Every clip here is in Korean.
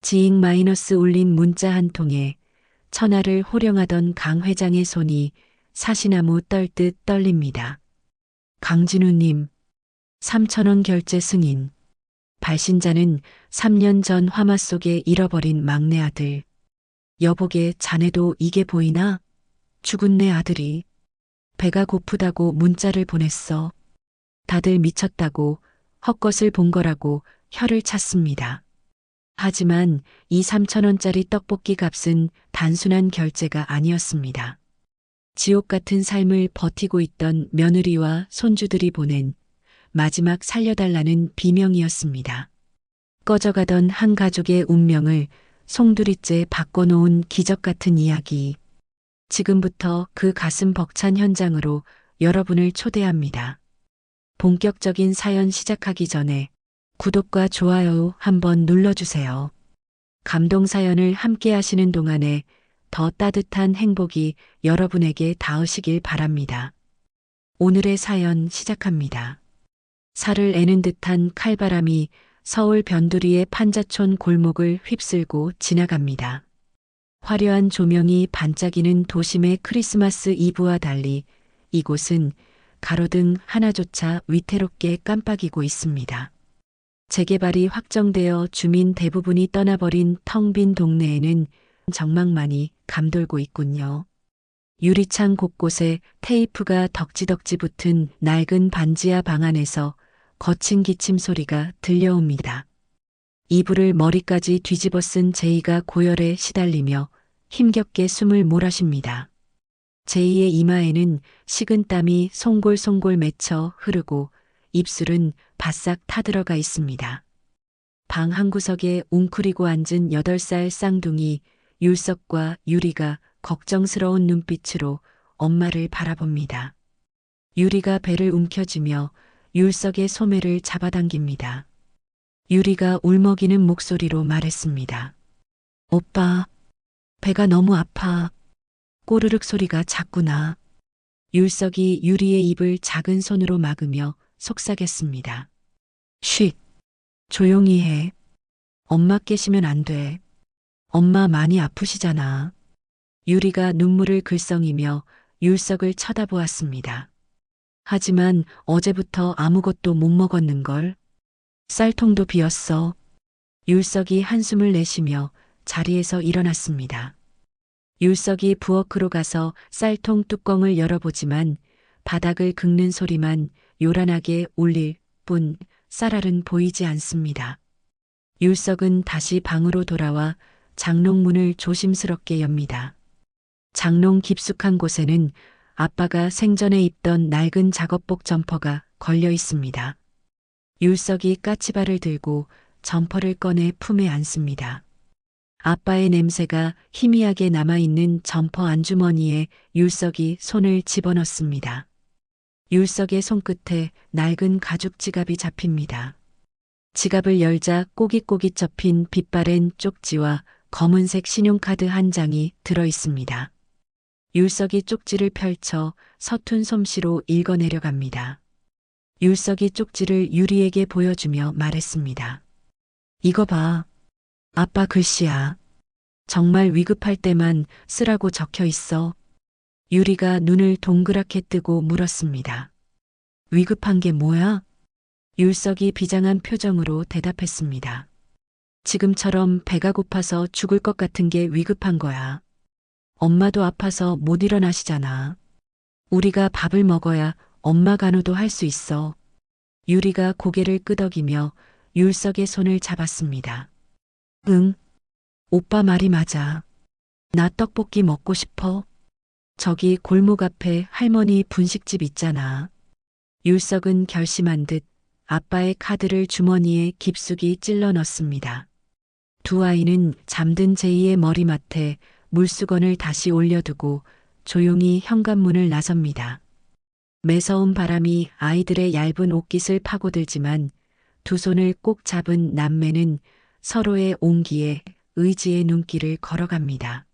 지잉 마이너스 울린 문자 한 통에 천하를 호령하던 강 회장의 손이 사시나무 떨듯 떨립니다. 강진우님, 3,000원 결제 승인. 발신자는 3년 전 화마 속에 잃어버린 막내 아들. 여보게 자네도 이게 보이나? 죽은 내 아들이. 배가 고프다고 문자를 보냈어. 다들 미쳤다고 헛것을 본 거라고 혀를 찼습니다. 하지만 이 3,000원짜리 떡볶이 값은 단순한 결제가 아니었습니다. 지옥 같은 삶을 버티고 있던 며느리와 손주들이 보낸 마지막 살려달라는 비명이었습니다. 꺼져가던 한 가족의 운명을 송두리째 바꿔놓은 기적 같은 이야기. 지금부터 그 가슴 벅찬 현장으로 여러분을 초대합니다. 본격적인 사연 시작하기 전에 구독과 좋아요 한번 눌러주세요. 감동 사연을 함께 하시는 동안에 더 따뜻한 행복이 여러분에게 닿으시길 바랍니다. 오늘의 사연 시작합니다. 살을 애는 듯한 칼바람이 서울 변두리의 판자촌 골목을 휩쓸고 지나갑니다. 화려한 조명이 반짝이는 도심의 크리스마스 이브와 달리 이곳은 가로등 하나조차 위태롭게 깜빡이고 있습니다. 재개발이 확정되어 주민 대부분이 떠나버린 텅 빈 동네에는 정막만이 감돌고 있군요. 유리창 곳곳에 테이프가 덕지덕지 붙은 낡은 반지하 방 안에서 거친 기침 소리가 들려옵니다. 이불을 머리까지 뒤집어 쓴 제이가 고열에 시달리며 힘겹게 숨을 몰아쉽니다. 제이의 이마에는 식은땀이 송골송골 맺혀 흐르고 입술은 바싹 타들어가 있습니다. 방 한 구석에 웅크리고 앉은 8살 쌍둥이 율석과 유리가 걱정스러운 눈빛으로 엄마를 바라봅니다. 유리가 배를 움켜쥐며 율석의 소매를 잡아당깁니다. 유리가 울먹이는 목소리로 말했습니다. 오빠, 배가 너무 아파. 꼬르륵 소리가 자꾸 나. 율석이 유리의 입을 작은 손으로 막으며 속삭였습니다. 쉿, 조용히 해. 엄마 깨시면 안 돼. 엄마 많이 아프시잖아. 유리가 눈물을 글썽이며 율석을 쳐다보았습니다. 하지만 어제부터 아무것도 못 먹었는걸. 쌀통도 비었어. 율석이 한숨을 내쉬며 자리에서 일어났습니다. 율석이 부엌으로 가서 쌀통 뚜껑을 열어보지만 바닥을 긁는 소리만 요란하게 울릴 뿐 쌀알은 보이지 않습니다. 율석은 다시 방으로 돌아와 장롱문을 조심스럽게 엽니다. 장롱 깊숙한 곳에는 아빠가 생전에 입던 낡은 작업복 점퍼가 걸려 있습니다. 율석이 까치발을 들고 점퍼를 꺼내 품에 안습니다. 아빠의 냄새가 희미하게 남아있는 점퍼 안주머니에 율석이 손을 집어넣습니다. 율석의 손끝에 낡은 가죽 지갑이 잡힙니다. 지갑을 열자 꼬깃꼬깃 접힌 빛바랜 쪽지와 검은색 신용카드 한 장이 들어 있습니다. 율석이 쪽지를 펼쳐 서툰 솜씨로 읽어내려갑니다. 율석이 쪽지를 유리에게 보여주며 말했습니다. 이거 봐. 아빠 글씨야. 정말 위급할 때만 쓰라고 적혀 있어. 유리가 눈을 동그랗게 뜨고 물었습니다. 위급한 게 뭐야? 율석이 비장한 표정으로 대답했습니다. 지금처럼 배가 고파서 죽을 것 같은 게 위급한 거야. 엄마도 아파서 못 일어나시잖아. 우리가 밥을 먹어야 엄마 간호도 할 수 있어. 유리가 고개를 끄덕이며 율석의 손을 잡았습니다. 응, 오빠 말이 맞아. 나 떡볶이 먹고 싶어. 저기 골목 앞에 할머니 분식집 있잖아. 율석은 결심한 듯 아빠의 카드를 주머니에 깊숙이 찔러 넣습니다. 두 아이는 잠든 제이의 머리맡에 물수건을 다시 올려두고 조용히 현관문을 나섭니다. 매서운 바람이 아이들의 얇은 옷깃을 파고들지만 두 손을 꼭 잡은 남매는 서로의 온기에 의지의 눈길을 걸어갑니다.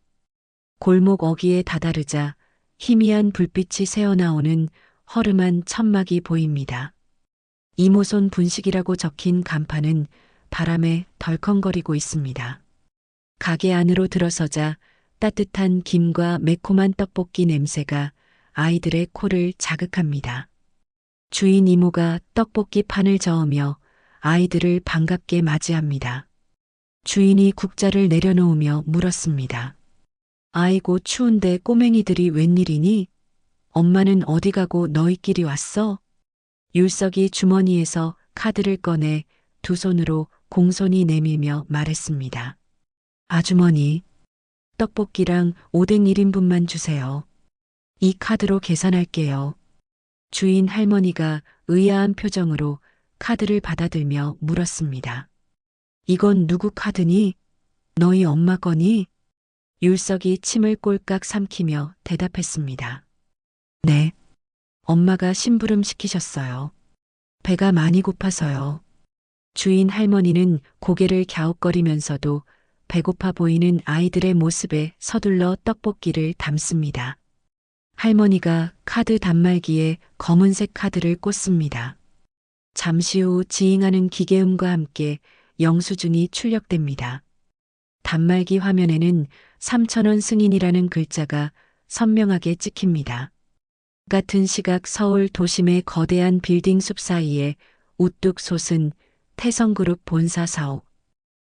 골목 어귀에 다다르자 희미한 불빛이 새어나오는 허름한 천막이 보입니다. 이모손 분식이라고 적힌 간판은 바람에 덜컹거리고 있습니다. 가게 안으로 들어서자 따뜻한 김과 매콤한 떡볶이 냄새가 아이들의 코를 자극합니다. 주인 이모가 떡볶이 판을 저으며 아이들을 반갑게 맞이합니다. 주인이 국자를 내려놓으며 물었습니다. 아이고 추운데 꼬맹이들이 웬일이니? 엄마는 어디 가고 너희끼리 왔어? 율석이 주머니에서 카드를 꺼내 두 손으로 공손히 내밀며 말했습니다. 아주머니, 떡볶이랑 오뎅 1인분만 주세요. 이 카드로 계산할게요. 주인 할머니가 의아한 표정으로 카드를 받아들며 물었습니다. 이건 누구 카드니? 너희 엄마 거니? 율석이 침을 꼴깍 삼키며 대답했습니다. 네. 엄마가 심부름 시키셨어요. 배가 많이 고파서요. 주인 할머니는 고개를 갸웃거리면서도 배고파 보이는 아이들의 모습에 서둘러 떡볶이를 담습니다. 할머니가 카드 단말기에 검은색 카드를 꽂습니다. 잠시 후 지잉하는 기계음과 함께 영수증이 출력됩니다. 단말기 화면에는 3,000원 승인이라는 글자가 선명하게 찍힙니다. 같은 시각 서울 도심의 거대한 빌딩 숲 사이에 우뚝 솟은 태성그룹 본사 사옥.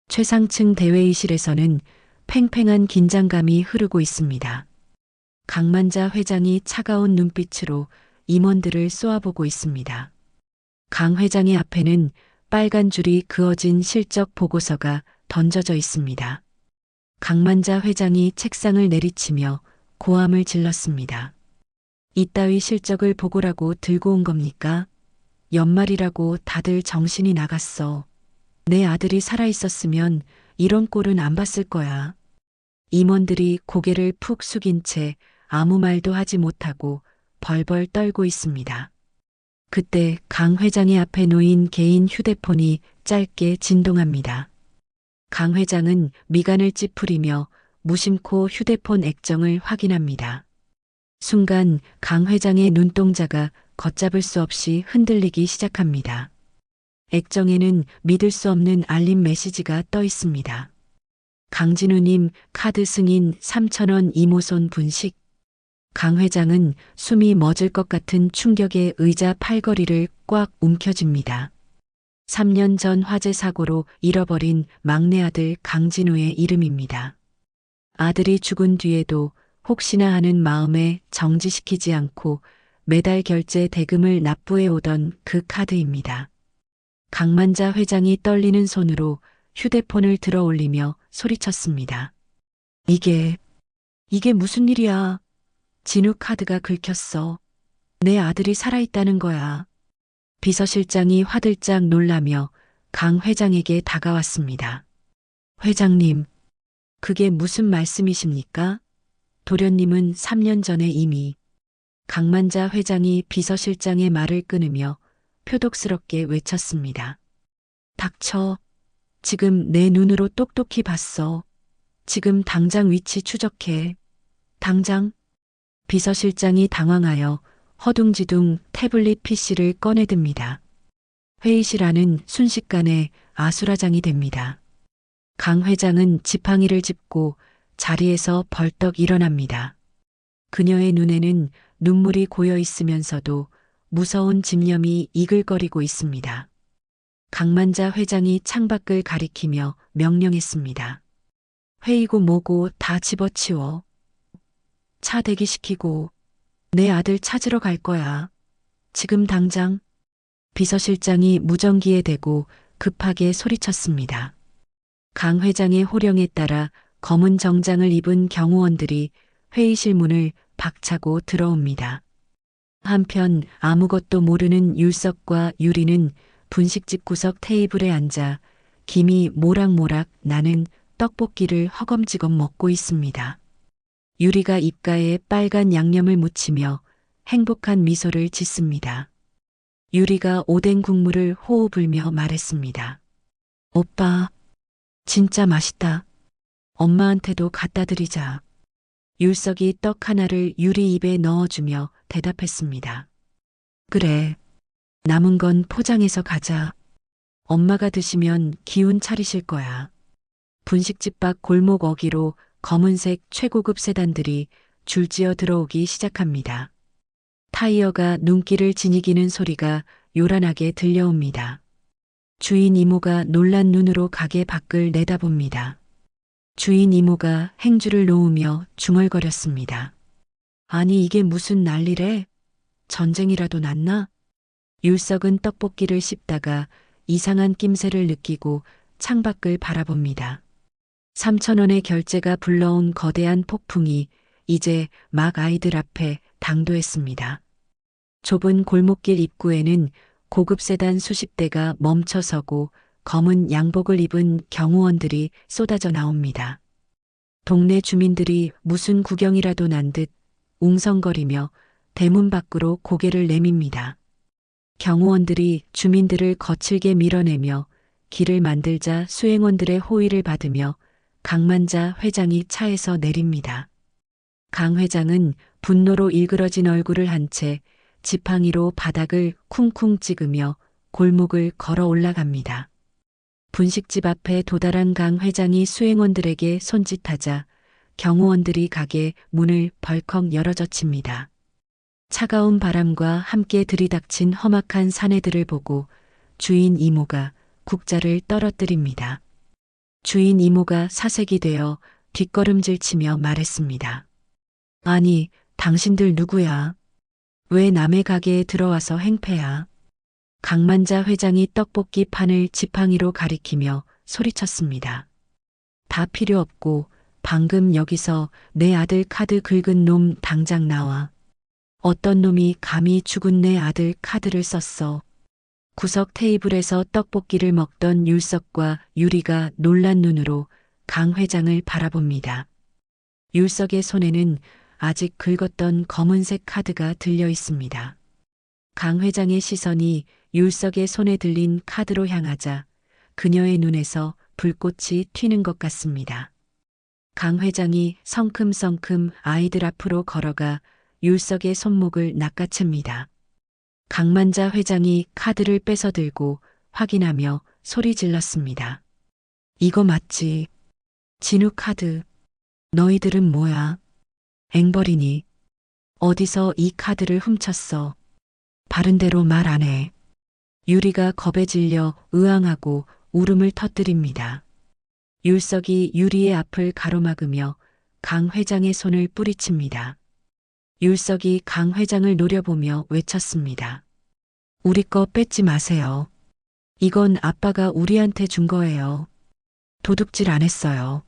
최상층 대회의실에서는 팽팽한 긴장감이 흐르고 있습니다. 강만자 회장이 차가운 눈빛으로 임원들을 쏘아보고 있습니다. 강 회장의 앞에는 빨간 줄이 그어진 실적 보고서가 던져져 있습니다. 강만자 회장이 책상을 내리치며 고함을 질렀습니다. 이따위 실적을 보고라고 들고 온 겁니까? 연말이라고 다들 정신이 나갔어. 내 아들이 살아있었으면 이런 꼴은 안 봤을 거야. 임원들이 고개를 푹 숙인 채 아무 말도 하지 못하고 벌벌 떨고 있습니다. 그때 강 회장의 앞에 놓인 개인 휴대폰이 짧게 진동합니다. 강 회장은 미간을 찌푸리며 무심코 휴대폰 액정을 확인합니다. 순간 강 회장의 눈동자가 걷잡을 수 없이 흔들리기 시작합니다. 액정에는 믿을 수 없는 알림 메시지가 떠 있습니다. 강진우님 카드 승인 3,000원 이모손 분식. 강 회장은 숨이 멎을 것 같은 충격에 의자 팔걸이를 꽉 움켜쥡니다. 3년 전 화재 사고로 잃어버린 막내 아들 강진우의 이름입니다. 아들이 죽은 뒤에도 혹시나 하는 마음에 정지시키지 않고 매달 결제 대금을 납부해 오던 그 카드입니다. 강만자 회장이 떨리는 손으로 휴대폰을 들어 올리며 소리쳤습니다. 이게 무슨 일이야? 진우 카드가 긁혔어. 내 아들이 살아있다는 거야. 비서실장이 화들짝 놀라며 강 회장에게 다가왔습니다. 회장님, 그게 무슨 말씀이십니까? 도련님은 3년 전에 이미. 강만자 회장이 비서실장의 말을 끊으며 표독스럽게 외쳤습니다. 닥쳐. 지금 내 눈으로 똑똑히 봤어. 지금 당장 위치 추적해. 당장. 비서실장이 당황하여 허둥지둥 태블릿 PC를 꺼내듭니다. 회의실 안은 순식간에 아수라장이 됩니다. 강 회장은 지팡이를 짚고 자리에서 벌떡 일어납니다. 그녀의 눈에는 눈물이 고여 있으면서도 무서운 집념이 이글거리고 있습니다. 강만자 회장이 창밖을 가리키며 명령했습니다. 회의고 뭐고 다 집어치워. 차 대기시키고 내 아들 찾으러 갈 거야. 지금 당장. 비서실장이 무전기에 대고 급하게 소리쳤습니다. 강 회장의 호령에 따라 검은 정장을 입은 경호원들이 회의실 문을 박차고 들어옵니다. 한편 아무것도 모르는 율석과 유리는 분식집 구석 테이블에 앉아 김이 모락모락 나는 떡볶이를 허검지겁 먹고 있습니다. 유리가 입가에 빨간 양념을 묻히며 행복한 미소를 짓습니다. 유리가 오뎅 국물을 호호 불며 말했습니다. 오빠, 진짜 맛있다. 엄마한테도 갖다 드리자. 율석이 떡 하나를 유리 입에 넣어주며 대답했습니다. 그래, 남은 건 포장해서 가자. 엄마가 드시면 기운 차리실 거야. 분식집 밖 골목 어귀로 검은색 최고급 세단들이 줄지어 들어오기 시작합니다. 타이어가 눈길을 지니기는 소리가 요란하게 들려옵니다. 주인 이모가 놀란 눈으로 가게 밖을 내다봅니다. 주인 이모가 행주를 놓으며 중얼거렸습니다. 아니 이게 무슨 난리래? 전쟁이라도 났나? 율석은 떡볶이를 씹다가 이상한 낌새를 느끼고 창밖을 바라봅니다. 3,000원의 결제가 불러온 거대한 폭풍이 이제 막 아이들 앞에 당도했습니다. 좁은 골목길 입구에는 고급 세단 수십 대가 멈춰서고 검은 양복을 입은 경호원들이 쏟아져 나옵니다. 동네 주민들이 무슨 구경이라도 난 듯 웅성거리며 대문 밖으로 고개를 내밉니다. 경호원들이 주민들을 거칠게 밀어내며 길을 만들자 수행원들의 호의를 받으며 강만자 회장이 차에서 내립니다. 강 회장은 분노로 일그러진 얼굴을 한 채 지팡이로 바닥을 쿵쿵 찍으며 골목을 걸어 올라갑니다. 분식집 앞에 도달한 강 회장이 수행원들에게 손짓하자 경호원들이 가게 문을 벌컥 열어젖힙니다. 차가운 바람과 함께 들이닥친 험악한 사내들을 보고 주인 이모가 국자를 떨어뜨립니다. 주인 이모가 사색이 되어 뒷걸음질 치며 말했습니다. 아니, 당신들 누구야? 왜 남의 가게에 들어와서 행패야? 강만자 회장이 떡볶이 판을 지팡이로 가리키며 소리쳤습니다. 다 필요 없고 방금 여기서 내 아들 카드 긁은 놈 당장 나와. 어떤 놈이 감히 죽은 내 아들 카드를 썼어. 구석 테이블에서 떡볶이를 먹던 율석과 유리가 놀란 눈으로 강 회장을 바라봅니다. 율석의 손에는 아직 긁었던 검은색 카드가 들려 있습니다. 강 회장의 시선이 율석의 손에 들린 카드로 향하자 그녀의 눈에서 불꽃이 튀는 것 같습니다. 강 회장이 성큼성큼 아이들 앞으로 걸어가 율석의 손목을 낚아챕니다. 강만자 회장이 카드를 뺏어 들고 확인하며 소리 질렀습니다. 이거 맞지? 진우 카드. 너희들은 뭐야? 앵벌이니? 어디서 이 카드를 훔쳤어? 바른대로 말 안 해. 유리가 겁에 질려 의앙하고 울음을 터뜨립니다. 율석이 유리의 앞을 가로막으며 강 회장의 손을 뿌리칩니다. 율석이 강 회장을 노려보며 외쳤습니다. 우리 거 뺏지 마세요. 이건 아빠가 우리한테 준 거예요. 도둑질 안 했어요.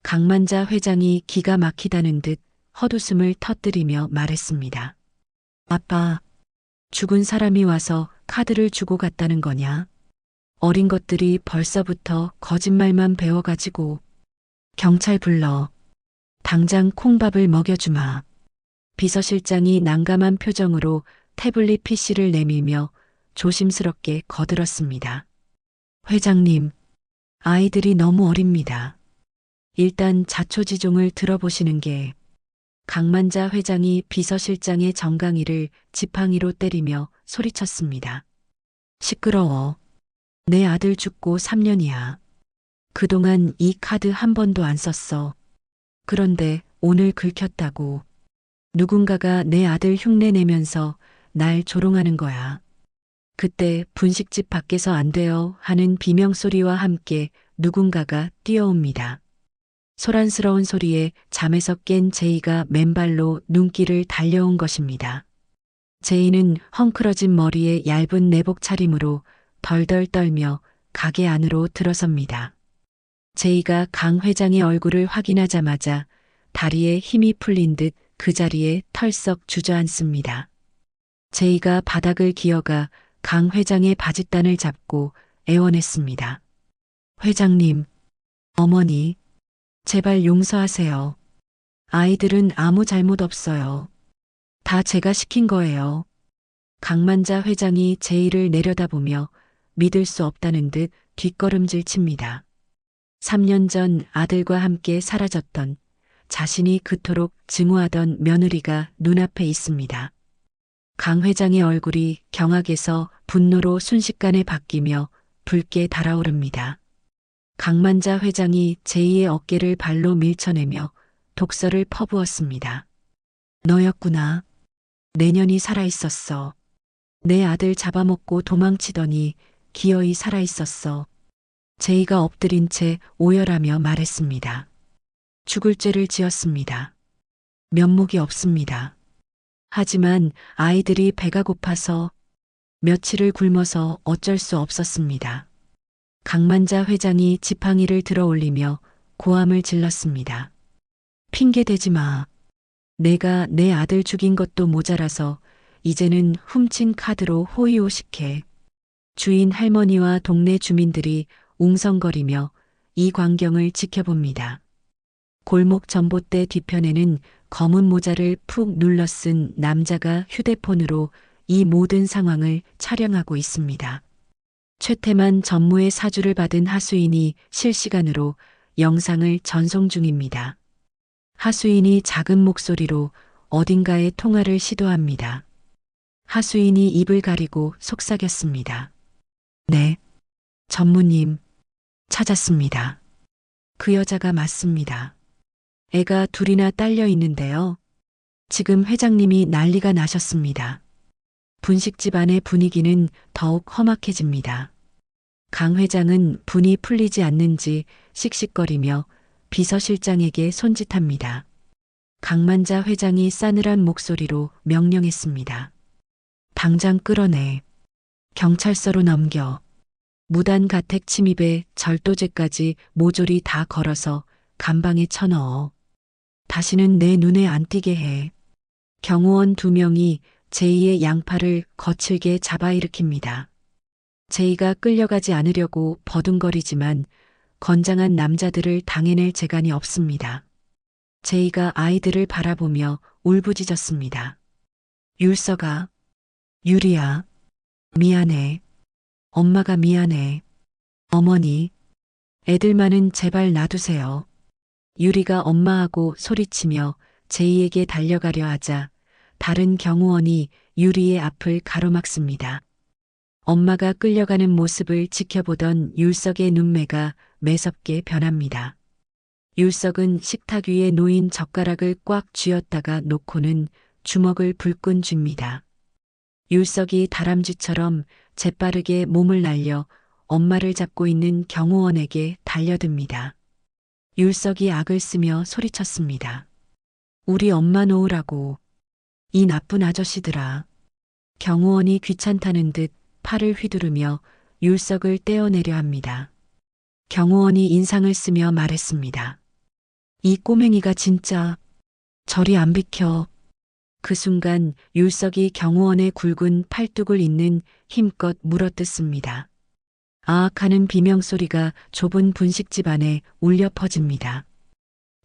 강만자 회장이 기가 막히다는 듯 헛웃음을 터뜨리며 말했습니다. 아빠, 죽은 사람이 와서 카드를 주고 갔다는 거냐? 어린 것들이 벌써부터 거짓말만 배워가지고. 경찰 불러. 당장 콩밥을 먹여주마. 비서실장이 난감한 표정으로 태블릿 PC를 내밀며 조심스럽게 거들었습니다. 회장님, 아이들이 너무 어립니다. 일단 자초지종을 들어보시는 게. 강만자 회장이 비서실장의 정강이를 지팡이로 때리며 소리쳤습니다. 시끄러워. 내 아들 죽고 3년이야. 그동안 이 카드 한 번도 안 썼어. 그런데 오늘 긁혔다고. 누군가가 내 아들 흉내 내면서 날 조롱하는 거야. 그때 분식집 밖에서 안 돼요 하는 비명소리와 함께 누군가가 뛰어옵니다. 소란스러운 소리에 잠에서 깬 제이가 맨발로 눈길을 달려온 것입니다. 제이는 헝클어진 머리에 얇은 내복 차림으로 덜덜 떨며 가게 안으로 들어섭니다. 제이가 강 회장의 얼굴을 확인하자마자 다리에 힘이 풀린 듯 그 자리에 털썩 주저앉습니다. 제이가 바닥을 기어가 강 회장의 바짓단을 잡고 애원했습니다. 회장님, 어머니, 제발 용서하세요. 아이들은 아무 잘못 없어요. 다 제가 시킨 거예요. 강만자 회장이 제이를 내려다보며 믿을 수 없다는 듯 뒷걸음질 칩니다. 3년 전 아들과 함께 사라졌던 자신이 그토록 증오하던 며느리가 눈앞에 있습니다. 강 회장의 얼굴이 경악에서 분노로 순식간에 바뀌며 붉게 달아오릅니다. 강만자 회장이 제2의 어깨를 발로 밀쳐내며 독서를 퍼부었습니다. 너였구나. 내년이 살아있었어. 내 아들 잡아먹고 도망치더니 기어이 살아있었어. 제이가 엎드린 채 오열하며 말했습니다. 죽을 죄를 지었습니다. 면목이 없습니다. 하지만 아이들이 배가 고파서 며칠을 굶어서 어쩔 수 없었습니다. 강만자 회장이 지팡이를 들어 올리며 고함을 질렀습니다. 핑계대지 마. 내가 내 아들 죽인 것도 모자라서 이제는 훔친 카드로 호의호식해. 주인 할머니와 동네 주민들이 웅성거리며 이 광경을 지켜봅니다. 골목 전봇대 뒤편에는 검은 모자를 푹 눌러 쓴 남자가 휴대폰으로 이 모든 상황을 촬영하고 있습니다. 최태만 전무의 사주를 받은 하수인이 실시간으로 영상을 전송 중입니다. 하수인이 작은 목소리로 어딘가에 통화를 시도합니다. 하수인이 입을 가리고 속삭였습니다. 네, 전무님, 찾았습니다. 그 여자가 맞습니다. 애가 둘이나 딸려 있는데요. 지금 회장님이 난리가 나셨습니다. 분식집 안의 분위기는 더욱 험악해집니다. 강 회장은 분이 풀리지 않는지 씩씩거리며 비서실장에게 손짓합니다. 강만자 회장이 싸늘한 목소리로 명령했습니다. 당장 끌어내. 경찰서로 넘겨. 무단 가택 침입에 절도죄까지 모조리 다 걸어서 감방에 쳐넣어. 다시는 내 눈에 안 띄게 해. 경호원 2명이 제이의 양팔을 거칠게 잡아일으킵니다. 제이가 끌려가지 않으려고 버둥거리지만 건장한 남자들을 당해낼 재간이 없습니다. 제이가 아이들을 바라보며 울부짖었습니다. 율서가, 유리야, 미안해. 엄마가 미안해. 어머니, 애들만은 제발 놔두세요. 유리가 엄마하고 소리치며 제이에게 달려가려 하자 다른 경호원이 유리의 앞을 가로막습니다. 엄마가 끌려가는 모습을 지켜보던 율석의 눈매가 매섭게 변합니다. 율석은 식탁 위에 놓인 젓가락을 꽉 쥐었다가 놓고는 주먹을 불끈 쥡니다. 율석이 다람쥐처럼 재빠르게 몸을 날려 엄마를 잡고 있는 경호원에게 달려듭니다. 율석이 악을 쓰며 소리쳤습니다. 우리 엄마 놓으라고. 이 나쁜 아저씨들아. 경호원이 귀찮다는 듯 팔을 휘두르며 율석을 떼어내려 합니다. 경호원이 인상을 쓰며 말했습니다. 이 꼬맹이가 진짜 저리 안 비켜. 그 순간 율석이 경호원의 굵은 팔뚝을 잇는 힘껏 물어뜯습니다. 아악하는 비명소리가 좁은 분식집 안에 울려 퍼집니다.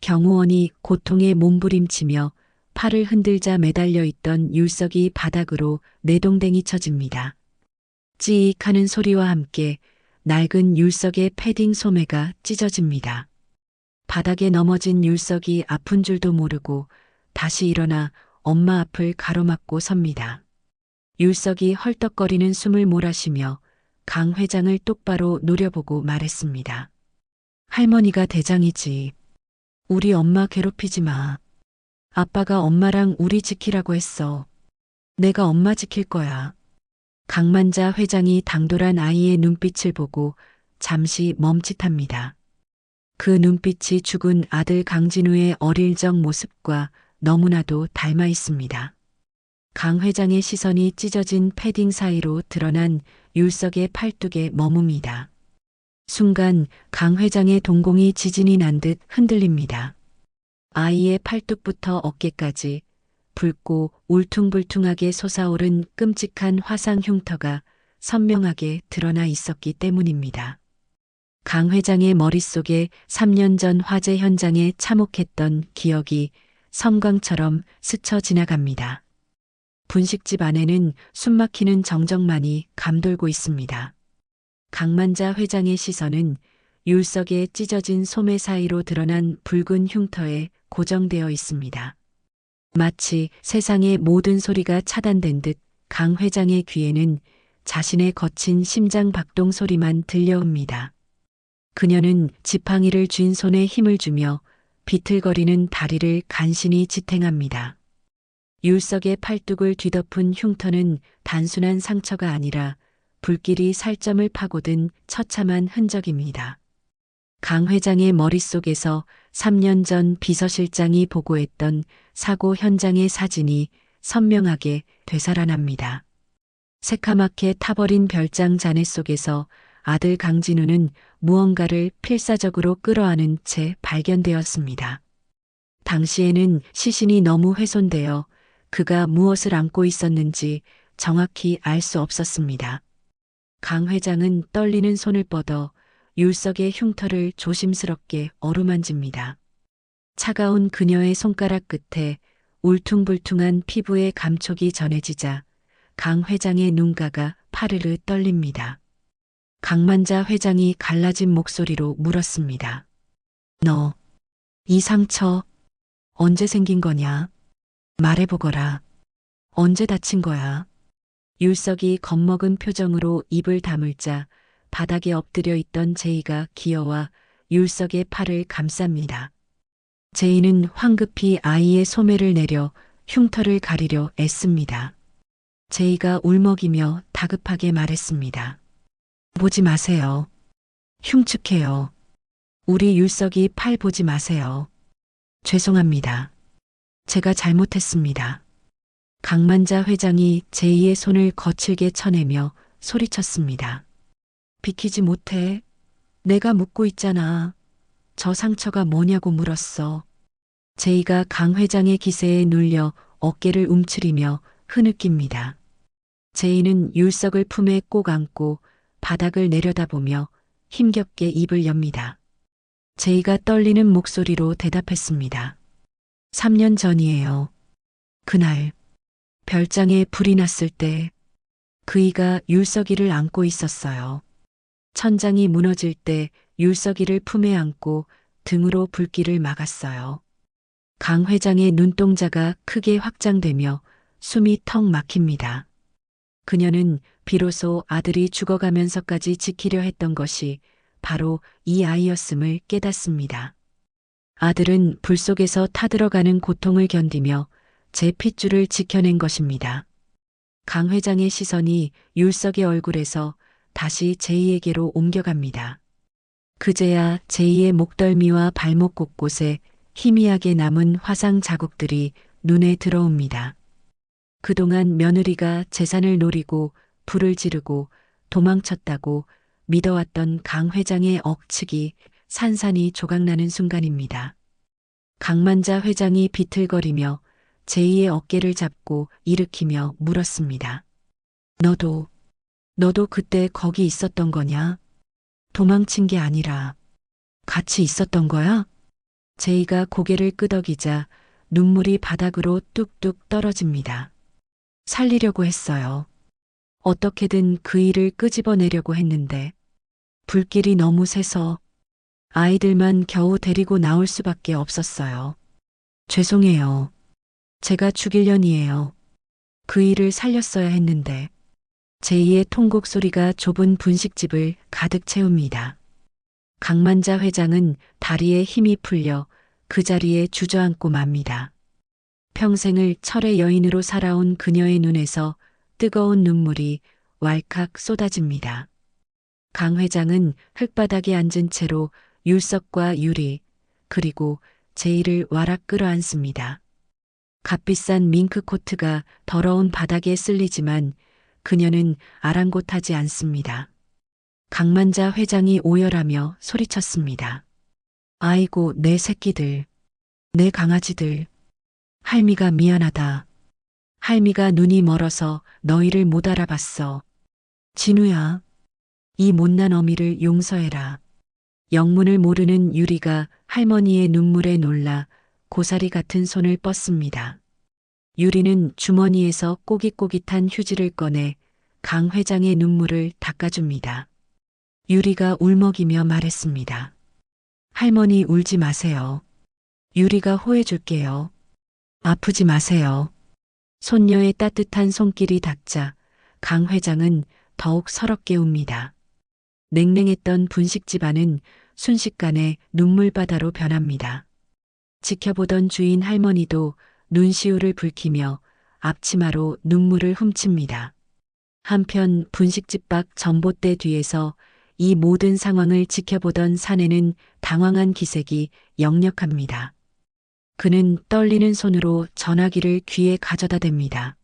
경호원이 고통에 몸부림치며 팔을 흔들자 매달려 있던 율석이 바닥으로 내동댕이 쳐집니다. 찌익 하는 소리와 함께 낡은 율석의 패딩 소매가 찢어집니다. 바닥에 넘어진 율석이 아픈 줄도 모르고 다시 일어나 엄마 앞을 가로막고 섭니다. 율석이 헐떡거리는 숨을 몰아쉬며 강 회장을 똑바로 노려보고 말했습니다. 할머니가 대장이지. 우리 엄마 괴롭히지 마. 아빠가 엄마랑 우리 지키라고 했어. 내가 엄마 지킬 거야. 강만자 회장이 당돌한 아이의 눈빛을 보고 잠시 멈칫합니다. 그 눈빛이 죽은 아들 강진우의 어릴 적 모습과 너무나도 닮아 있습니다. 강 회장의 시선이 찢어진 패딩 사이로 드러난 율석의 팔뚝에 머뭅니다. 순간 강 회장의 동공이 지진이 난 듯 흔들립니다. 아이의 팔뚝부터 어깨까지 붉고 울퉁불퉁하게 솟아오른 끔찍한 화상 흉터가 선명하게 드러나 있었기 때문입니다. 강 회장의 머릿속에 3년 전 화재 현장에 참혹했던 기억이 섬광처럼 스쳐 지나갑니다. 분식집 안에는 숨막히는 정적만이 감돌고 있습니다. 강만자 회장의 시선은 율석의 찢어진 소매 사이로 드러난 붉은 흉터에 고정되어 있습니다. 마치 세상의 모든 소리가 차단된 듯 강 회장의 귀에는 자신의 거친 심장 박동 소리만 들려옵니다. 그녀는 지팡이를 쥔 손에 힘을 주며 비틀거리는 다리를 간신히 지탱합니다. 율석의 팔뚝을 뒤덮은 흉터는 단순한 상처가 아니라 불길이 살점을 파고든 처참한 흔적입니다. 강 회장의 머릿속에서 3년 전 비서실장이 보고했던 사고 현장의 사진이 선명하게 되살아납니다. 새카맣게 타버린 별장 잔해 속에서 아들 강진우는 무언가를 필사적으로 끌어안은 채 발견되었습니다. 당시에는 시신이 너무 훼손되어 그가 무엇을 안고 있었는지 정확히 알 수 없었습니다. 강 회장은 떨리는 손을 뻗어 율석의 흉터를 조심스럽게 어루만집니다. 차가운 그녀의 손가락 끝에 울퉁불퉁한 피부의 감촉이 전해지자 강 회장의 눈가가 파르르 떨립니다. 강만자 회장이 갈라진 목소리로 물었습니다. 너, 이 상처 언제 생긴 거냐? 말해보거라. 언제 다친 거야? 율석이 겁먹은 표정으로 입을 다물자 바닥에 엎드려 있던 제이가 기어와 율석의 팔을 감쌉니다. 제이는 황급히 아이의 소매를 내려 흉터를 가리려 애씁니다. 제이가 울먹이며 다급하게 말했습니다. 보지 마세요. 흉측해요. 우리 율석이 팔 보지 마세요. 죄송합니다. 제가 잘못했습니다. 강만자 회장이 제이의 손을 거칠게 쳐내며 소리쳤습니다. 비키지 못해. 내가 묻고 있잖아. 저 상처가 뭐냐고 물었어. 제이가 강 회장의 기세에 눌려 어깨를 움츠리며 흐느낍니다. 제이는 율석을 품에 꼭 안고 바닥을 내려다보며 힘겹게 입을 엽니다. 제이가 떨리는 목소리로 대답했습니다. 3년 전이에요. 그날 별장에 불이 났을 때 그이가 율석이를 안고 있었어요. 천장이 무너질 때 율석이를 품에 안고 등으로 불길을 막았어요. 강 회장의 눈동자가 크게 확장되며 숨이 턱 막힙니다. 그녀는 비로소 아들이 죽어가면서까지 지키려 했던 것이 바로 이 아이였음을 깨닫습니다. 아들은 불 속에서 타들어가는 고통을 견디며 제 핏줄을 지켜낸 것입니다. 강 회장의 시선이 율석의 얼굴에서 다시 제이에게로 옮겨갑니다. 그제야 제이의 목덜미와 발목 곳곳에 희미하게 남은 화상 자국들이 눈에 들어옵니다. 그동안 며느리가 재산을 노리고 불을 지르고 도망쳤다고 믿어왔던 강 회장의 억측이 산산이 조각나는 순간입니다. 강만자 회장이 비틀거리며 제이의 어깨를 잡고 일으키며 물었습니다. 너도 그때 거기 있었던 거냐? 도망친 게 아니라 같이 있었던 거야? 제이가 고개를 끄덕이자 눈물이 바닥으로 뚝뚝 떨어집니다. 살리려고 했어요. 어떻게든 그 일을 끄집어내려고 했는데 불길이 너무 세서 아이들만 겨우 데리고 나올 수밖에 없었어요. 죄송해요. 제가 죽일년이에요. 그 일을 살렸어야 했는데. 제이의 통곡 소리가 좁은 분식집을 가득 채웁니다. 강만자 회장은 다리에 힘이 풀려 그 자리에 주저앉고 맙니다. 평생을 철의 여인으로 살아온 그녀의 눈에서 뜨거운 눈물이 왈칵 쏟아집니다. 강 회장은 흙바닥에 앉은 채로 율석과 유리 그리고 제이를 와락 끌어안습니다. 값비싼 밍크 코트가 더러운 바닥에 쓸리지만 그녀는 아랑곳하지 않습니다. 강만자 회장이 오열하며 소리쳤습니다. 아이고 내 새끼들, 내 강아지들. 할미가 미안하다. 할미가 눈이 멀어서 너희를 못 알아봤어. 진우야, 이 못난 어미를 용서해라. 영문을 모르는 유리가 할머니의 눈물에 놀라 고사리 같은 손을 뻗습니다. 유리는 주머니에서 꼬깃꼬깃한 휴지를 꺼내 강 회장의 눈물을 닦아줍니다. 유리가 울먹이며 말했습니다. 할머니 울지 마세요. 유리가 호해줄게요. 아프지 마세요. 손녀의 따뜻한 손길이 닿자 강 회장은 더욱 서럽게 웁니다. 냉랭했던 분식집 안은 순식간에 눈물바다로 변합니다. 지켜보던 주인 할머니도 눈시울을 붉히며 앞치마로 눈물을 훔칩니다. 한편 분식집 밖 전봇대 뒤에서 이 모든 상황을 지켜보던 사내는 당황한 기색이 역력합니다. 그는 떨리는 손으로 전화기를 귀에 가져다 댑니다.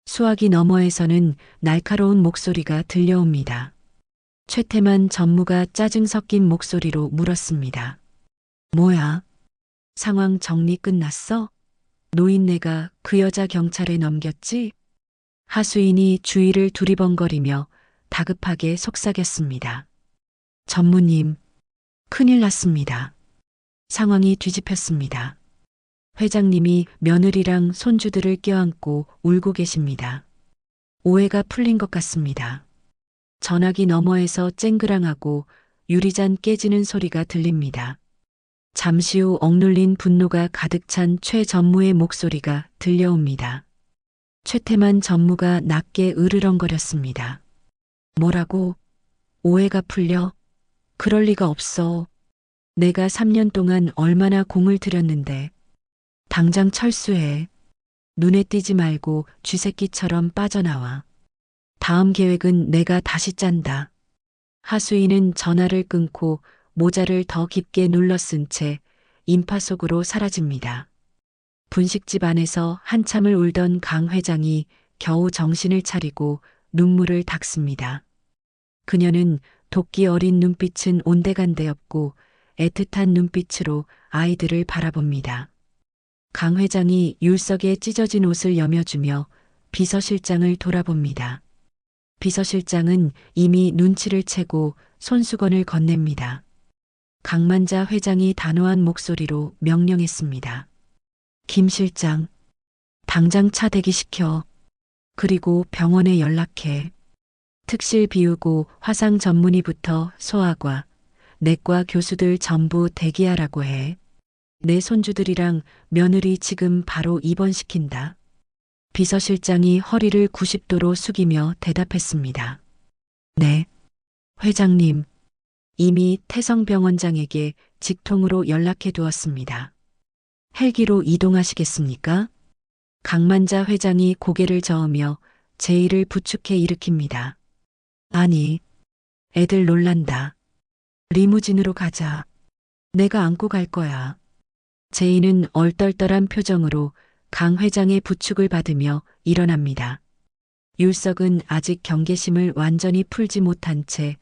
수화기 너머에서는 날카로운 목소리가 들려옵니다. 최태만 전무가 짜증 섞인 목소리로 물었습니다. 뭐야? 상황 정리 끝났어? 노인네가 그 여자 경찰에 넘겼지? 하수인이 주위를 두리번거리며 다급하게 속삭였습니다. 전무님, 큰일 났습니다. 상황이 뒤집혔습니다. 회장님이 며느리랑 손주들을 껴안고 울고 계십니다. 오해가 풀린 것 같습니다. 전화기 너머에서 쨍그랑하고 유리잔 깨지는 소리가 들립니다. 잠시 후 억눌린 분노가 가득 찬 최 전무의 목소리가 들려옵니다. 최태만 전무가 낮게 으르렁거렸습니다. 뭐라고? 오해가 풀려? 그럴 리가 없어. 내가 3년 동안 얼마나 공을 들였는데. 당장 철수해. 눈에 띄지 말고 쥐새끼처럼 빠져나와. 다음 계획은 내가 다시 짠다. 하수인은 전화를 끊고 모자를 더 깊게 눌러 쓴 채 인파 속으로 사라집니다. 분식집 안에서 한참을 울던 강 회장이 겨우 정신을 차리고 눈물을 닦습니다. 그녀는 도끼 어린 눈빛은 온데간데 없고 애틋한 눈빛으로 아이들을 바라봅니다. 강 회장이 율석에 찢어진 옷을 여며주며 비서실장을 돌아봅니다. 비서실장은 이미 눈치를 채고 손수건을 건넵니다. 강만자 회장이 단호한 목소리로 명령했습니다. 김 실장, 당장 차 대기시켜. 그리고 병원에 연락해. 특실 비우고 화상 전문의부터 소아과, 내과 교수들 전부 대기하라고 해. 내 손주들이랑 며느리 지금 바로 입원시킨다. 비서실장이 허리를 90도로 숙이며 대답했습니다. 네, 회장님. 이미 태성병원장에게 직통으로 연락해 두었습니다. 헬기로 이동하시겠습니까? 강만자 회장이 고개를 저으며 제의를 부축해 일으킵니다. 아니, 애들 놀란다. 리무진으로 가자. 내가 안고 갈 거야. 제이는 얼떨떨한 표정으로 강 회장의 부축을 받으며 일어납니다. 율석은 아직 경계심을 완전히 풀지 못한 채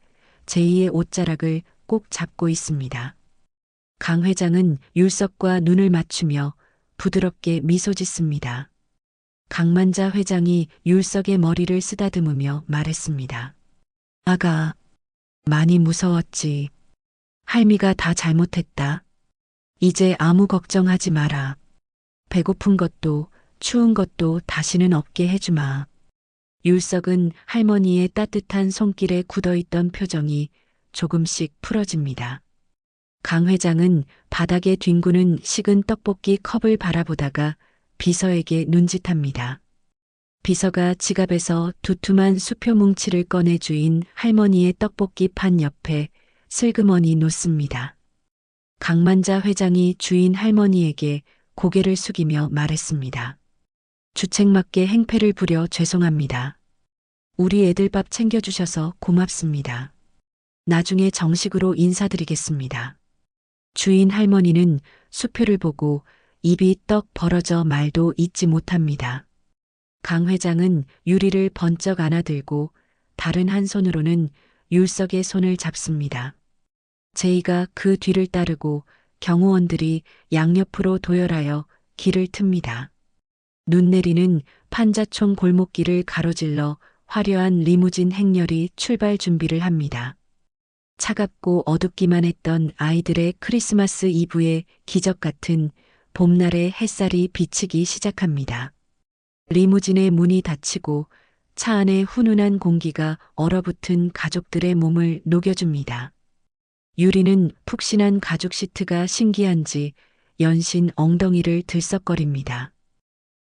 제이의 옷자락을 꼭 잡고 있습니다. 강 회장은 율석과 눈을 맞추며 부드럽게 미소 짓습니다. 강만자 회장이 율석의 머리를 쓰다듬으며 말했습니다. 아가, 많이 무서웠지. 할미가 다 잘못했다. 이제 아무 걱정하지 마라. 배고픈 것도 추운 것도 다시는 없게 해주마. 율석은 할머니의 따뜻한 손길에 굳어있던 표정이 조금씩 풀어집니다. 강 회장은 바닥에 뒹구는 식은 떡볶이 컵을 바라보다가 비서에게 눈짓합니다. 비서가 지갑에서 두툼한 수표 뭉치를 꺼내 주인 할머니의 떡볶이 판 옆에 슬그머니 놓습니다. 강만자 회장이 주인 할머니에게 고개를 숙이며 말했습니다. 주책맞게 행패를 부려 죄송합니다. 우리 애들 밥 챙겨주셔서 고맙습니다. 나중에 정식으로 인사드리겠습니다. 주인 할머니는 수표를 보고 입이 떡 벌어져 말도 잇지 못합니다. 강 회장은 유리를 번쩍 안아들고 다른 한 손으로는 율석의 손을 잡습니다. 제이가 그 뒤를 따르고 경호원들이 양옆으로 도열하여 길을 틉니다. 눈 내리는 판자촌 골목길을 가로질러 화려한 리무진 행렬이 출발 준비를 합니다. 차갑고 어둡기만 했던 아이들의 크리스마스 이브의 기적 같은 봄날의 햇살이 비치기 시작합니다. 리무진의 문이 닫히고 차 안의 훈훈한 공기가 얼어붙은 가족들의 몸을 녹여줍니다. 유리는 푹신한 가죽 시트가 신기한지 연신 엉덩이를 들썩거립니다.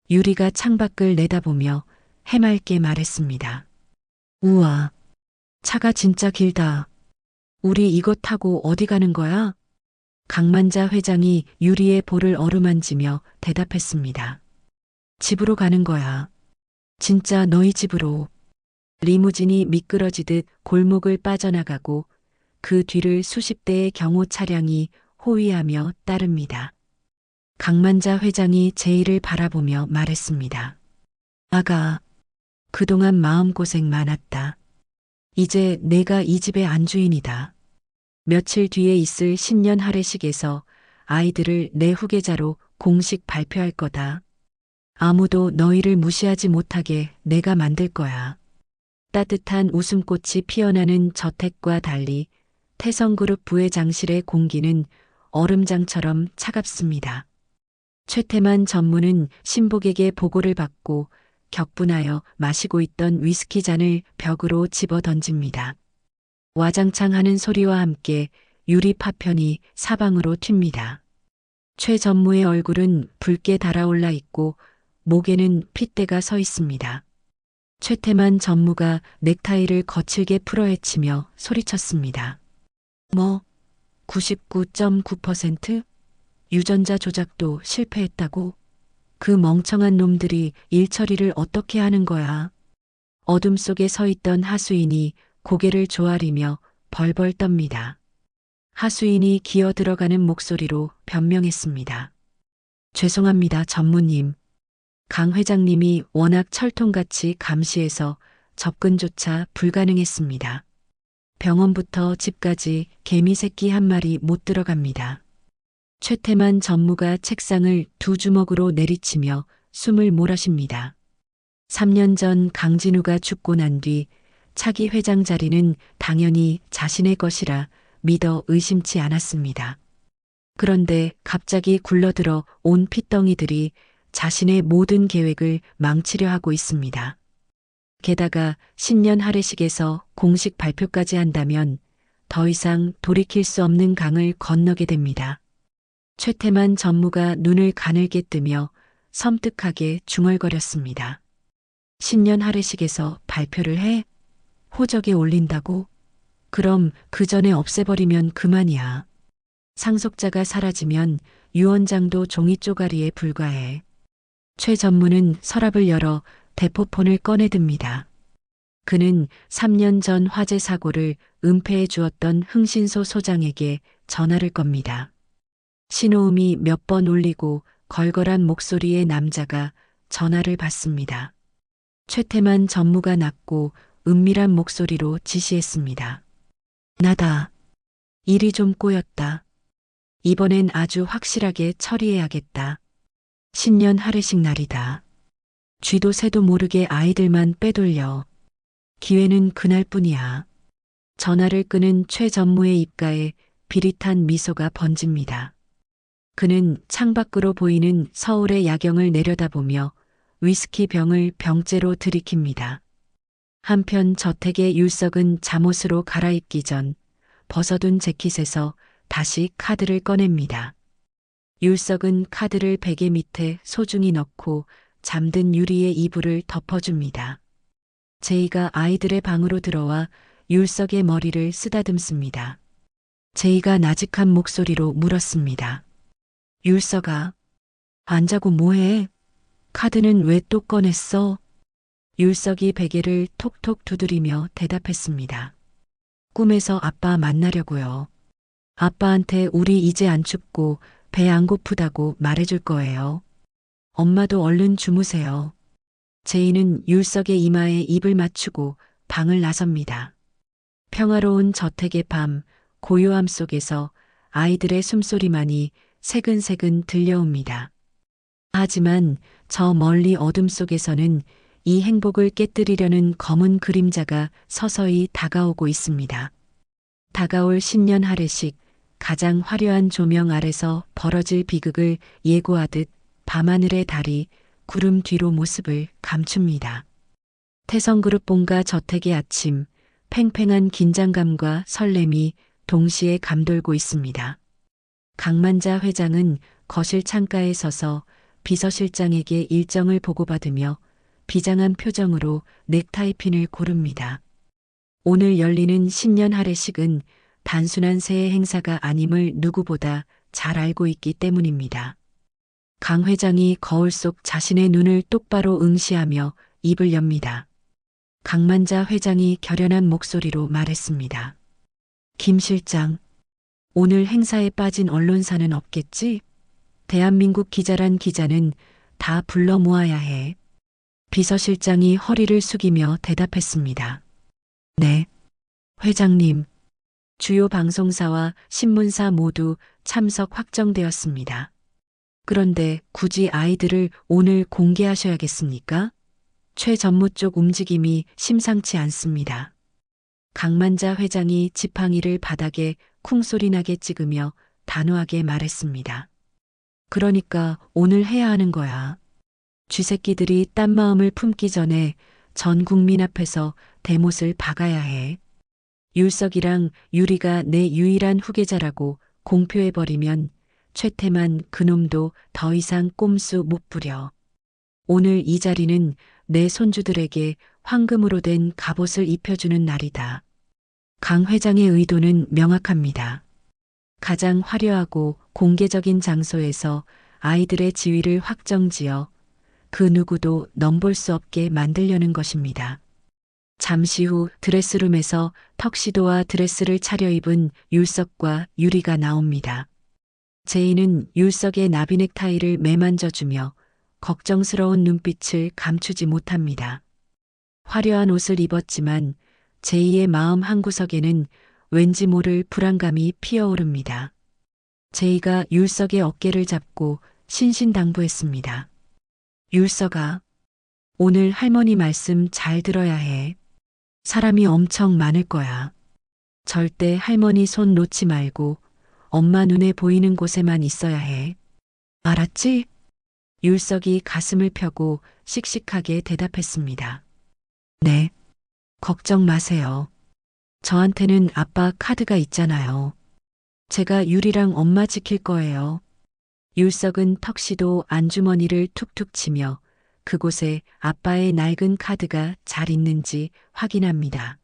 유리가 창밖을 내다보며 해맑게 말했습니다. 우와, 차가 진짜 길다. 우리 이거 타고 어디 가는 거야? 강만자 회장이 유리의 볼을 어루만지며 대답했습니다. 집으로 가는 거야. 진짜 너희 집으로. 리무진이 미끄러지듯 골목을 빠져나가고 그 뒤를 수십 대의 경호 차량이 호위하며 따릅니다. 강만자 회장이 제이를 바라보며 말했습니다. 아가, 그동안 마음고생 많았다. 이제 내가 이 집의 안주인이다. 며칠 뒤에 있을 신년 할애식에서 아이들을 내 후계자로 공식 발표할 거다. 아무도 너희를 무시하지 못하게 내가 만들 거야. 따뜻한 웃음꽃이 피어나는 저택과 달리 태성그룹 부회장실의 공기는 얼음장처럼 차갑습니다. 최태만 전무는 신복에게 보고를 받고 격분하여 마시고 있던 위스키 잔을 벽으로 집어 던집니다. 와장창 하는 소리와 함께 유리 파편이 사방으로 튑니다. 최 전무의 얼굴은 붉게 달아올라 있고 목에는 핏대가 서 있습니다. 최태만 전무가 넥타이를 거칠게 풀어헤치며 소리쳤습니다. 99.9%? 유전자 조작도 실패했다고? 그 멍청한 놈들이 일 처리를 어떻게 하는 거야? 어둠 속에 서 있던 하수인이 고개를 조아리며 벌벌 떱니다. 하수인이 기어 들어가는 목소리로 변명했습니다. 죄송합니다, 전무님. 강 회장님이 워낙 철통같이 감시해서 접근조차 불가능했습니다. 병원부터 집까지 개미 새끼 한 마리 못 들어갑니다. 최태만 전무가 책상을 두 주먹으로 내리치며 숨을 몰아쉽니다. 3년 전 강진우가 죽고 난 뒤 차기 회장 자리는 당연히 자신의 것이라 믿어 의심치 않았습니다. 그런데 갑자기 굴러들어 온 핏덩이들이 자신의 모든 계획을 망치려 하고 있습니다. 게다가 신년 할애식에서 공식 발표까지 한다면 더 이상 돌이킬 수 없는 강을 건너게 됩니다. 최태만 전무가 눈을 가늘게 뜨며 섬뜩하게 중얼거렸습니다. 신년 할애식에서 발표를 해? 호적에 올린다고? 그럼 그 전에 없애버리면 그만이야. 상속자가 사라지면 유언장도 종이 쪼가리에 불과해. 최 전무는 서랍을 열어 대포폰을 꺼내듭니다. 그는 3년 전 화재 사고를 은폐해 주었던 흥신소 소장에게 전화를 겁니다. 신호음이 몇 번 울리고 걸걸한 목소리의 남자가 전화를 받습니다. 최태만 전무가 낮고 은밀한 목소리로 지시했습니다. 나다. 일이 좀 꼬였다. 이번엔 아주 확실하게 처리해야겠다. 신년 할애식 날이다. 쥐도 새도 모르게 아이들만 빼돌려. 기회는 그날뿐이야. 전화를 끄는 최 전무의 입가에 비릿한 미소가 번집니다. 그는 창밖으로 보이는 서울의 야경을 내려다보며 위스키 병을 병째로 들이킵니다. 한편 저택의 율석은 잠옷으로 갈아입기 전 벗어둔 재킷에서 다시 카드를 꺼냅니다. 율석은 카드를 베개 밑에 소중히 넣고 잠든 유리의 이불을 덮어줍니다. 제이가 아이들의 방으로 들어와 율석의 머리를 쓰다듬습니다. 제이가 나직한 목소리로 물었습니다. 율석아, 안 자고 뭐해? 카드는 왜 또 꺼냈어? 율석이 베개를 톡톡 두드리며 대답했습니다. 꿈에서 아빠 만나려고요. 아빠한테 우리 이제 안 춥고 배 안 고프다고 말해줄 거예요. 엄마도 얼른 주무세요. 제이는 율석의 이마에 입을 맞추고 방을 나섭니다. 평화로운 저택의 밤, 고요함 속에서 아이들의 숨소리만이 새근새근 들려옵니다. 하지만 저 멀리 어둠 속에서는 이 행복을 깨뜨리려는 검은 그림자가 서서히 다가오고 있습니다. 다가올 신년 할애식, 가장 화려한 조명 아래서 벌어질 비극을 예고하듯 밤하늘의 달이 구름 뒤로 모습을 감춥니다. 태성그룹 본가 저택의 아침, 팽팽한 긴장감과 설렘이 동시에 감돌고 있습니다. 강만자 회장은 거실 창가에 서서 비서실장에게 일정을 보고받으며 비장한 표정으로 넥타이 핀을 고릅니다. 오늘 열리는 신년 할애식은 단순한 새해 행사가 아님을 누구보다 잘 알고 있기 때문입니다. 강 회장이 거울 속 자신의 눈을 똑바로 응시하며 입을 엽니다. 강만자 회장이 결연한 목소리로 말했습니다. 김 실장, 오늘 행사에 빠진 언론사는 없겠지? 대한민국 기자란 기자는 다 불러 모아야 해. 비서실장이 허리를 숙이며 대답했습니다. 네, 회장님. 주요 방송사와 신문사 모두 참석 확정되었습니다. 그런데 굳이 아이들을 오늘 공개하셔야겠습니까? 최 전무 쪽 움직임이 심상치 않습니다. 강만자 회장이 지팡이를 바닥에 쿵소리 나게 찍으며 단호하게 말했습니다. 그러니까 오늘 해야 하는 거야. 쥐새끼들이 딴 마음을 품기 전에 전 국민 앞에서 대못을 박아야 해. 율석이랑 유리가 내 유일한 후계자라고 공표해버리면 최태만 그놈도 더 이상 꼼수 못 부려. 오늘 이 자리는 내 손주들에게 황금으로 된 갑옷을 입혀주는 날이다. 강 회장의 의도는 명확합니다. 가장 화려하고 공개적인 장소에서 아이들의 지위를 확정지어 그 누구도 넘볼 수 없게 만들려는 것입니다. 잠시 후 드레스룸에서 턱시도와 드레스를 차려입은 율석과 유리가 나옵니다. 제이는 율석의 나비 넥타이를 매만져주며 걱정스러운 눈빛을 감추지 못합니다. 화려한 옷을 입었지만 제이의 마음 한구석에는 왠지 모를 불안감이 피어오릅니다. 제이가 율석의 어깨를 잡고 신신당부했습니다. 율석아, 오늘 할머니 말씀 잘 들어야 해. 사람이 엄청 많을 거야. 절대 할머니 손 놓지 말고 엄마 눈에 보이는 곳에만 있어야 해. 알았지? 율석이 가슴을 펴고 씩씩하게 대답했습니다. 네, 걱정 마세요. 저한테는 아빠 카드가 있잖아요. 제가 유리랑 엄마 지킬 거예요. 율석은 턱시도 안주머니를 툭툭 치며 그곳에 아빠의 낡은 카드가 잘 있는지 확인합니다.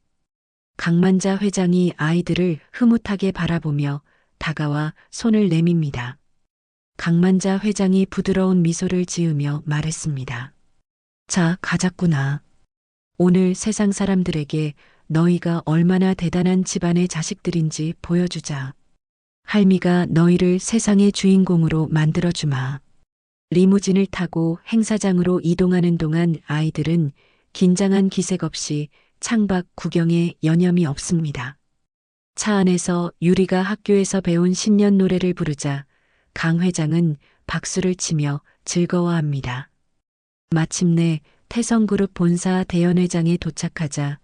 강만자 회장이 아이들을 흐뭇하게 바라보며 다가와 손을 내밉니다. 강만자 회장이 부드러운 미소를 지으며 말했습니다. 자, 가자꾸나. 오늘 세상 사람들에게 너희가 얼마나 대단한 집안의 자식들인지 보여주자. 할미가 너희를 세상의 주인공으로 만들어주마. 리무진을 타고 행사장으로 이동하는 동안 아이들은 긴장한 기색 없이 창밖 구경에 여념이 없습니다. 차 안에서 유리가 학교에서 배운 신년 노래를 부르자 강 회장은 박수를 치며 즐거워합니다. 마침내 태성그룹 본사 대연회장에 도착하자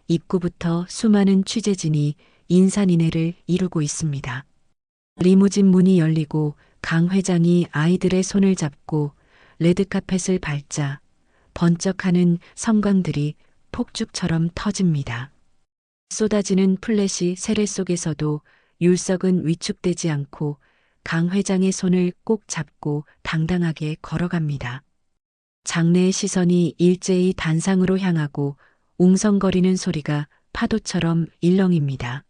입구부터 수많은 취재진이 인산인해를 이루고 있습니다. 리무진 문이 열리고 강 회장이 아이들의 손을 잡고 레드카펫을 밟자 번쩍하는 성광들이 폭죽처럼 터집니다. 쏟아지는 플래시 세례 속에서도 율석은 위축되지 않고 강 회장의 손을 꼭 잡고 당당하게 걸어갑니다. 장내의 시선이 일제히 단상으로 향하고 웅성거리는 소리가 파도처럼 일렁입니다.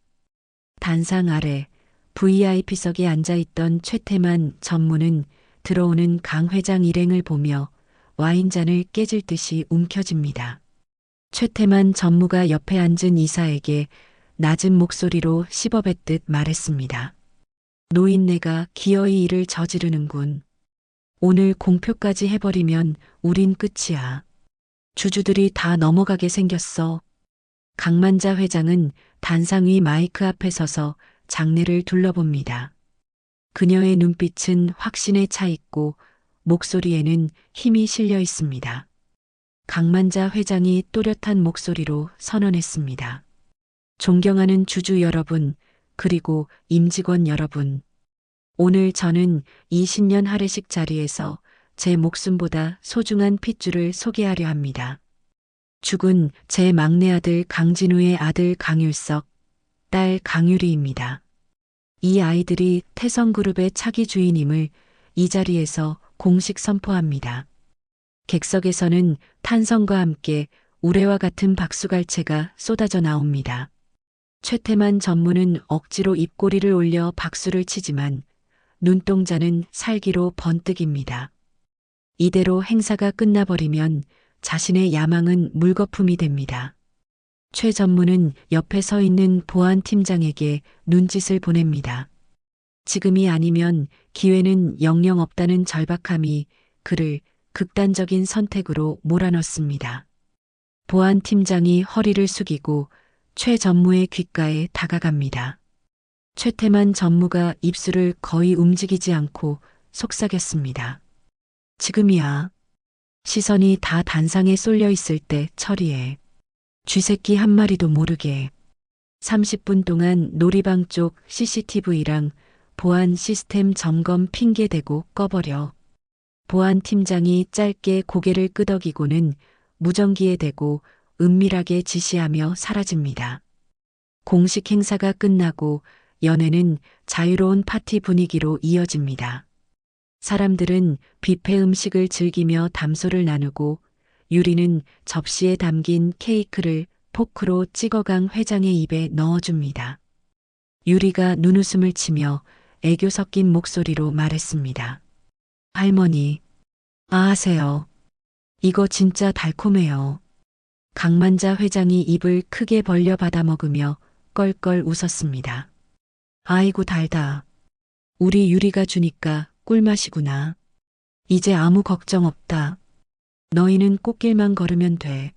단상 아래 VIP석에 앉아있던 최태만 전무는 들어오는 강 회장 일행을 보며 와인잔을 깨질 듯이 움켜집니다. 최태만 전무가 옆에 앉은 이사에게 낮은 목소리로 씹어뱉듯 말했습니다. 노인네가 기어이 일을 저지르는군. 오늘 공표까지 해버리면 우린 끝이야. 주주들이 다 넘어가게 생겼어. 강만자 회장은 단상 위 마이크 앞에 서서 장내를 둘러봅니다. 그녀의 눈빛은 확신에 차 있고 목소리에는 힘이 실려 있습니다. 강만자 회장이 또렷한 목소리로 선언했습니다. 존경하는 주주 여러분, 그리고 임직원 여러분. 오늘 저는 이 신년 할애식 자리에서 제 목숨보다 소중한 핏줄을 소개하려 합니다. 죽은 제 막내 아들 강진우의 아들 강율석, 딸 강유리입니다. 이 아이들이 태성그룹의 차기 주인임을 이 자리에서 공식 선포합니다. 객석에서는 탄성과 함께 우레와 같은 박수갈채가 쏟아져 나옵니다. 최태만 전무는 억지로 입꼬리를 올려 박수를 치지만 눈동자는 살기로 번뜩입니다. 이대로 행사가 끝나버리면 자신의 야망은 물거품이 됩니다. 최 전무는 옆에 서 있는 보안 팀장에게 눈짓을 보냅니다. 지금이 아니면 기회는 영영 없다는 절박함이 그를 극단적인 선택으로 몰아넣습니다. 보안 팀장이 허리를 숙이고 최 전무의 귓가에 다가갑니다. 최태만 전무가 입술을 거의 움직이지 않고 속삭였습니다. 지금이야. 시선이 다 단상에 쏠려 있을 때 처리해. 쥐새끼 한 마리도 모르게. 30분 동안 놀이방 쪽 CCTV랑 보안 시스템 점검 핑계대고 꺼버려. 보안 팀장이 짧게 고개를 끄덕이고는 무전기에 대고 은밀하게 지시하며 사라집니다. 공식 행사가 끝나고 연회는 자유로운 파티 분위기로 이어집니다. 사람들은 뷔페 음식을 즐기며 담소를 나누고 유리는 접시에 담긴 케이크를 포크로 찍어강 회장의 입에 넣어줍니다. 유리가 눈웃음을 치며 애교 섞인 목소리로 말했습니다. 할머니, 아하세요. 이거 진짜 달콤해요. 강만자 회장이 입을 크게 벌려 받아먹으며 껄껄 웃었습니다. 아이고 달다. 우리 유리가 주니까 꿀맛이구나. 이제 아무 걱정 없다. 너희는 꽃길만 걸으면 돼.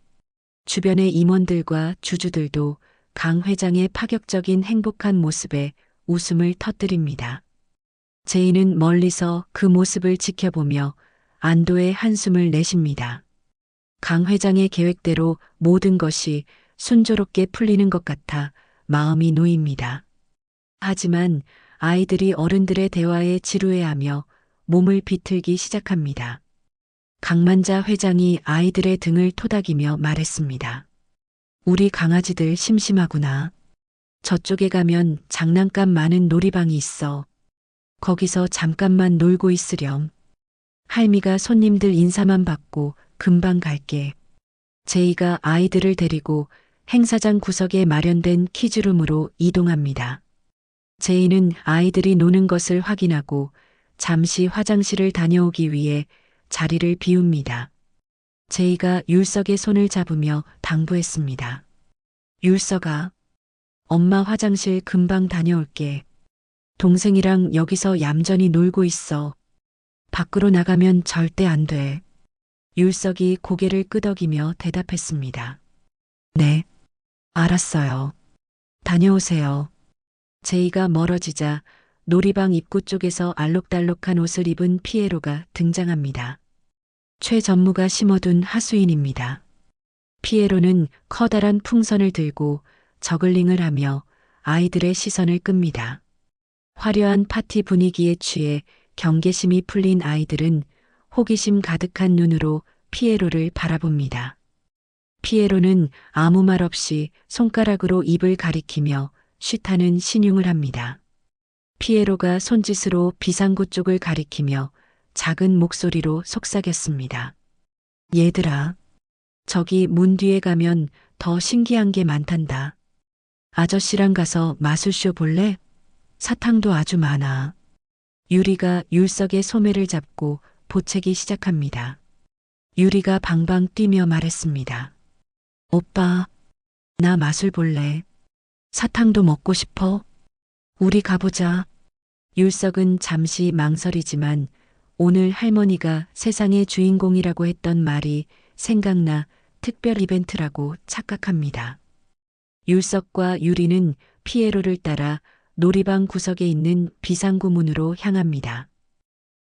주변의 임원들과 주주들도 강 회장의 파격적인 행복한 모습에 웃음을 터뜨립니다. 제이는 멀리서 그 모습을 지켜보며 안도의 한숨을 내쉽니다. 강 회장의 계획대로 모든 것이 순조롭게 풀리는 것 같아 마음이 놓입니다. 하지만 아이들이 어른들의 대화에 지루해하며 몸을 비틀기 시작합니다. 강만자 회장이 아이들의 등을 토닥이며 말했습니다. 우리 강아지들 심심하구나. 저쪽에 가면 장난감 많은 놀이방이 있어. 거기서 잠깐만 놀고 있으렴. 할미가 손님들 인사만 받고 금방 갈게. 제이가 아이들을 데리고 행사장 구석에 마련된 키즈룸으로 이동합니다. 제이는 아이들이 노는 것을 확인하고 잠시 화장실을 다녀오기 위해 자리를 비웁니다. 제이가 율석의 손을 잡으며 당부했습니다. 율석아, 엄마 화장실 금방 다녀올게. 동생이랑 여기서 얌전히 놀고 있어. 밖으로 나가면 절대 안 돼. 율석이 고개를 끄덕이며 대답했습니다. 네, 알았어요. 다녀오세요. 제이가 멀어지자 놀이방 입구 쪽에서 알록달록한 옷을 입은 피에로가 등장합니다. 최 전무가 심어둔 하수인입니다. 피에로는 커다란 풍선을 들고 저글링을 하며 아이들의 시선을 끕니다. 화려한 파티 분위기에 취해 경계심이 풀린 아이들은 호기심 가득한 눈으로 피에로를 바라봅니다. 피에로는 아무 말 없이 손가락으로 입을 가리키며 쉬타는 신용을 합니다. 피에로가 손짓으로 비상구 쪽을 가리키며 작은 목소리로 속삭였습니다. 얘들아, 저기 문 뒤에 가면 더 신기한 게 많단다. 아저씨랑 가서 마술쇼 볼래? 사탕도 아주 많아. 유리가 율석의 소매를 잡고 보채기 시작합니다. 유리가 방방 뛰며 말했습니다. 오빠, 나 마술 볼래. 사탕도 먹고 싶어. 우리 가보자. 율석은 잠시 망설이지만 오늘 할머니가 세상의 주인공이라고 했던 말이 생각나 특별 이벤트라고 착각합니다. 율석과 유리는 피에로를 따라 놀이방 구석에 있는 비상구 문으로 향합니다.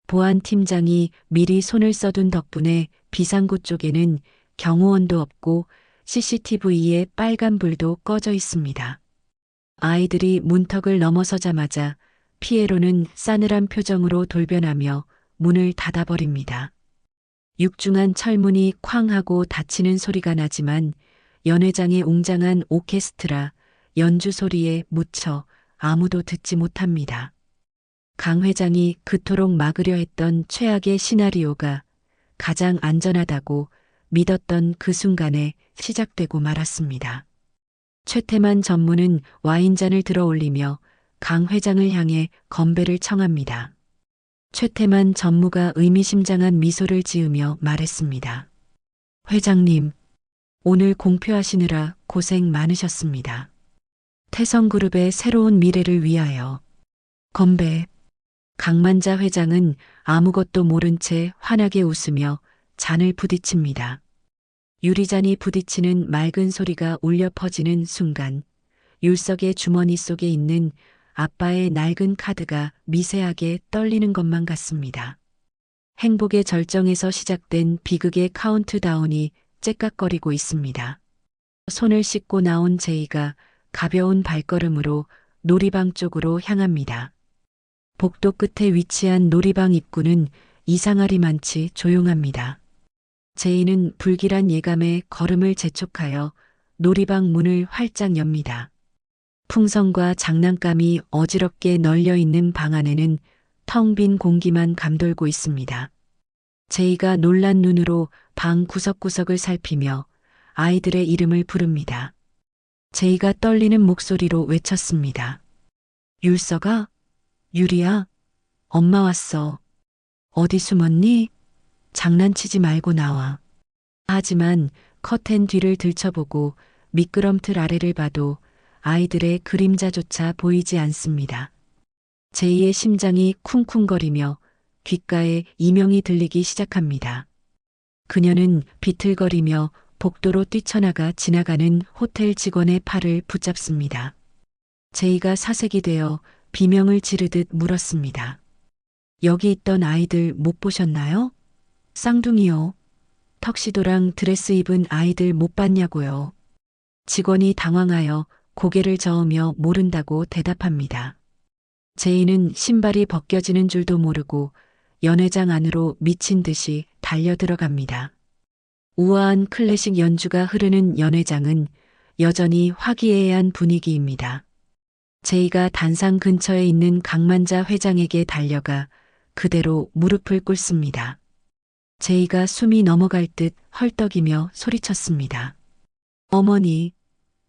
보안 팀장이 미리 손을 써둔 덕분에 비상구 쪽에는 경호원도 없고 CCTV에 빨간 불도 꺼져 있습니다. 아이들이 문턱을 넘어서자마자 피에로는 싸늘한 표정으로 돌변하며 문을 닫아버립니다. 육중한 철문이 쾅 하고 닫히는 소리가 나지만 연회장의 웅장한 오케스트라 연주 소리에 묻혀 아무도 듣지 못합니다. 강 회장이 그토록 막으려 했던 최악의 시나리오가 가장 안전하다고 믿었던 그 순간에 시작되고 말았습니다. 최태만 전무는 와인잔을 들어 올리며 강 회장을 향해 건배를 청합니다. 최태만 전무가 의미심장한 미소를 지으며 말했습니다. 회장님, 오늘 공표하시느라 고생 많으셨습니다. 태성그룹의 새로운 미래를 위하여 건배. 강만자 회장은 아무것도 모른 채 환하게 웃으며 잔을 부딪힙니다. 유리잔이 부딪히는 맑은 소리가 울려 퍼지는 순간 율석의 주머니 속에 있는 아빠의 낡은 카드가 미세하게 떨리는 것만 같습니다. 행복의 절정에서 시작된 비극의 카운트다운이 째깍거리고 있습니다. 손을 씻고 나온 제이가 가벼운 발걸음으로 놀이방 쪽으로 향합니다. 복도 끝에 위치한 놀이방 입구는 이상하리만치 조용합니다. 제이는 불길한 예감에 걸음을 재촉하여 놀이방 문을 활짝 엽니다. 풍선과 장난감이 어지럽게 널려 있는 방 안에는 텅 빈 공기만 감돌고 있습니다. 제이가 놀란 눈으로 방 구석구석을 살피며 아이들의 이름을 부릅니다. 제이가 떨리는 목소리로 외쳤습니다. 율서가? 유리야? 엄마 왔어. 어디 숨었니? 장난치지 말고 나와. 하지만 커튼 뒤를 들춰보고 미끄럼틀 아래를 봐도 아이들의 그림자조차 보이지 않습니다. 제이의 심장이 쿵쿵거리며 귓가에 이명이 들리기 시작합니다. 그녀는 비틀거리며 복도로 뛰쳐나가 지나가는 호텔 직원의 팔을 붙잡습니다. 제이가 사색이 되어 비명을 지르듯 물었습니다. 여기 있던 아이들 못 보셨나요? 쌍둥이요. 턱시도랑 드레스 입은 아이들 못 봤냐고요. 직원이 당황하여 고개를 저으며 모른다고 대답합니다. 제이는 신발이 벗겨지는 줄도 모르고 연회장 안으로 미친 듯이 달려 들어갑니다. 우아한 클래식 연주가 흐르는 연회장은 여전히 화기애애한 분위기입니다. 제이가 단상 근처에 있는 강만자 회장에게 달려가 그대로 무릎을 꿇습니다. 제이가 숨이 넘어갈 듯 헐떡이며 소리쳤습니다. 어머니,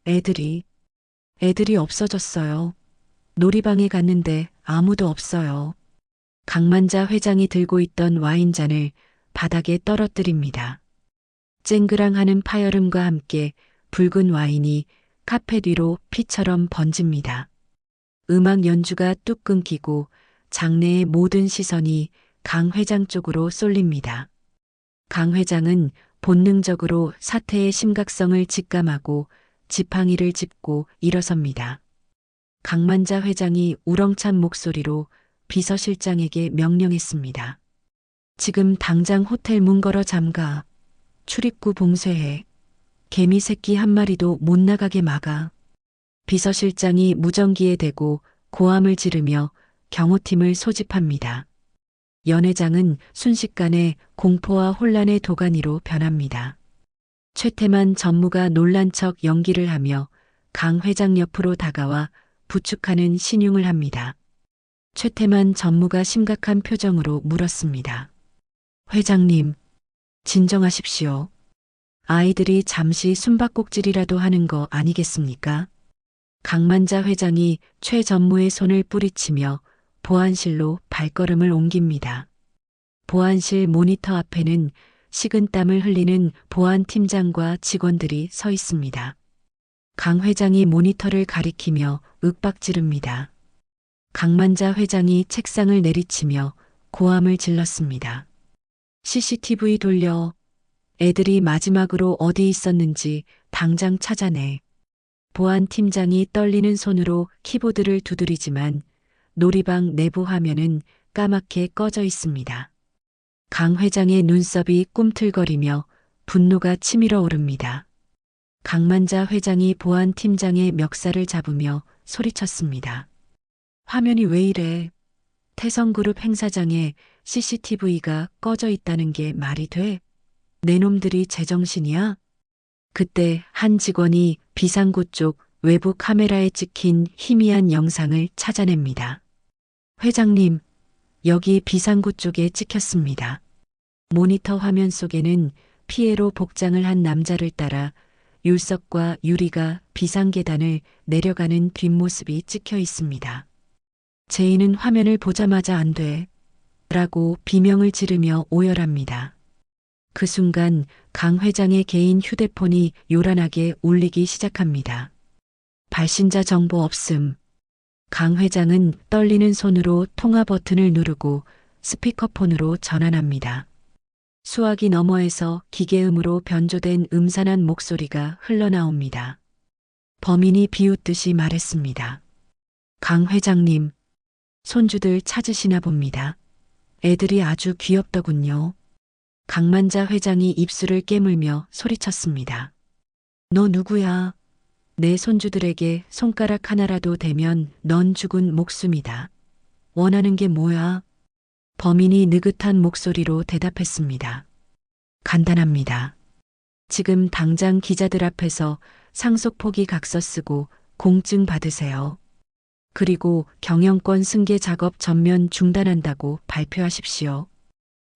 애들이 없어졌어요. 놀이방에 갔는데 아무도 없어요. 강만자 회장이 들고 있던 와인잔을 바닥에 떨어뜨립니다. 쨍그랑하는 파열음과 함께 붉은 와인이 카펫 위로 피처럼 번집니다. 음악 연주가 뚝 끊기고 장내의 모든 시선이 강 회장 쪽으로 쏠립니다. 강 회장은 본능적으로 사태의 심각성을 직감하고 지팡이를 짚고 일어섭니다. 강만자 회장이 우렁찬 목소리로 비서실장에게 명령했습니다. 지금 당장 호텔 문 걸어 잠가. 출입구 봉쇄해. 개미 새끼 한 마리도 못 나가게 막아. 비서실장이 무전기에 대고 고함을 지르며 경호팀을 소집합니다. 연회장은 순식간에 공포와 혼란의 도가니로 변합니다. 최태만 전무가 놀란 척 연기를 하며 강 회장 옆으로 다가와 부축하는 신용을 합니다. 최태만 전무가 심각한 표정으로 물었습니다. 회장님, 진정하십시오. 아이들이 잠시 숨바꼭질이라도 하는 거 아니겠습니까? 강만자 회장이 최 전무의 손을 뿌리치며 보안실로 발걸음을 옮깁니다. 보안실 모니터 앞에는 식은땀을 흘리는 보안팀장과 직원들이 서 있습니다. 강 회장이 모니터를 가리키며 윽박지릅니다. 강만자 회장이 책상을 내리치며 고함을 질렀습니다. CCTV 돌려. 애들이 마지막으로 어디 있었는지 당장 찾아내. 보안팀장이 떨리는 손으로 키보드를 두드리지만 놀이방 내부 화면은 까맣게 꺼져 있습니다. 강 회장의 눈썹이 꿈틀거리며 분노가 치밀어 오릅니다. 강만자 회장이 보안팀장의 멱살을 잡으며 소리쳤습니다. 화면이 왜 이래? 태성그룹 행사장에 CCTV가 꺼져 있다는 게 말이 돼? 내 놈들이 제정신이야? 그때 한 직원이 비상구 쪽 외부 카메라에 찍힌 희미한 영상을 찾아냅니다. 회장님, 여기 비상구 쪽에 찍혔습니다. 모니터 화면 속에는 피에로 복장을 한 남자를 따라 율석과 유리가 비상계단을 내려가는 뒷모습이 찍혀 있습니다. 제이는 화면을 보자마자 안 돼. 라고 비명을 지르며 오열합니다. 그 순간 강 회장의 개인 휴대폰이 요란하게 울리기 시작합니다. 발신자 정보 없음. 강 회장은 떨리는 손으로 통화 버튼을 누르고 스피커폰으로 전환합니다. 수화기 너머에서 기계음으로 변조된 음산한 목소리가 흘러나옵니다. 범인이 비웃듯이 말했습니다. 강 회장님, 손주들 찾으시나 봅니다. 애들이 아주 귀엽더군요. 강만자 회장이 입술을 깨물며 소리쳤습니다. 너 누구야? 내 손주들에게 손가락 하나라도 대면 넌 죽은 목숨이다. 원하는 게 뭐야? 범인이 느긋한 목소리로 대답했습니다. 간단합니다. 지금 당장 기자들 앞에서 상속 포기 각서 쓰고 공증 받으세요. 그리고 경영권 승계 작업 전면 중단한다고 발표하십시오.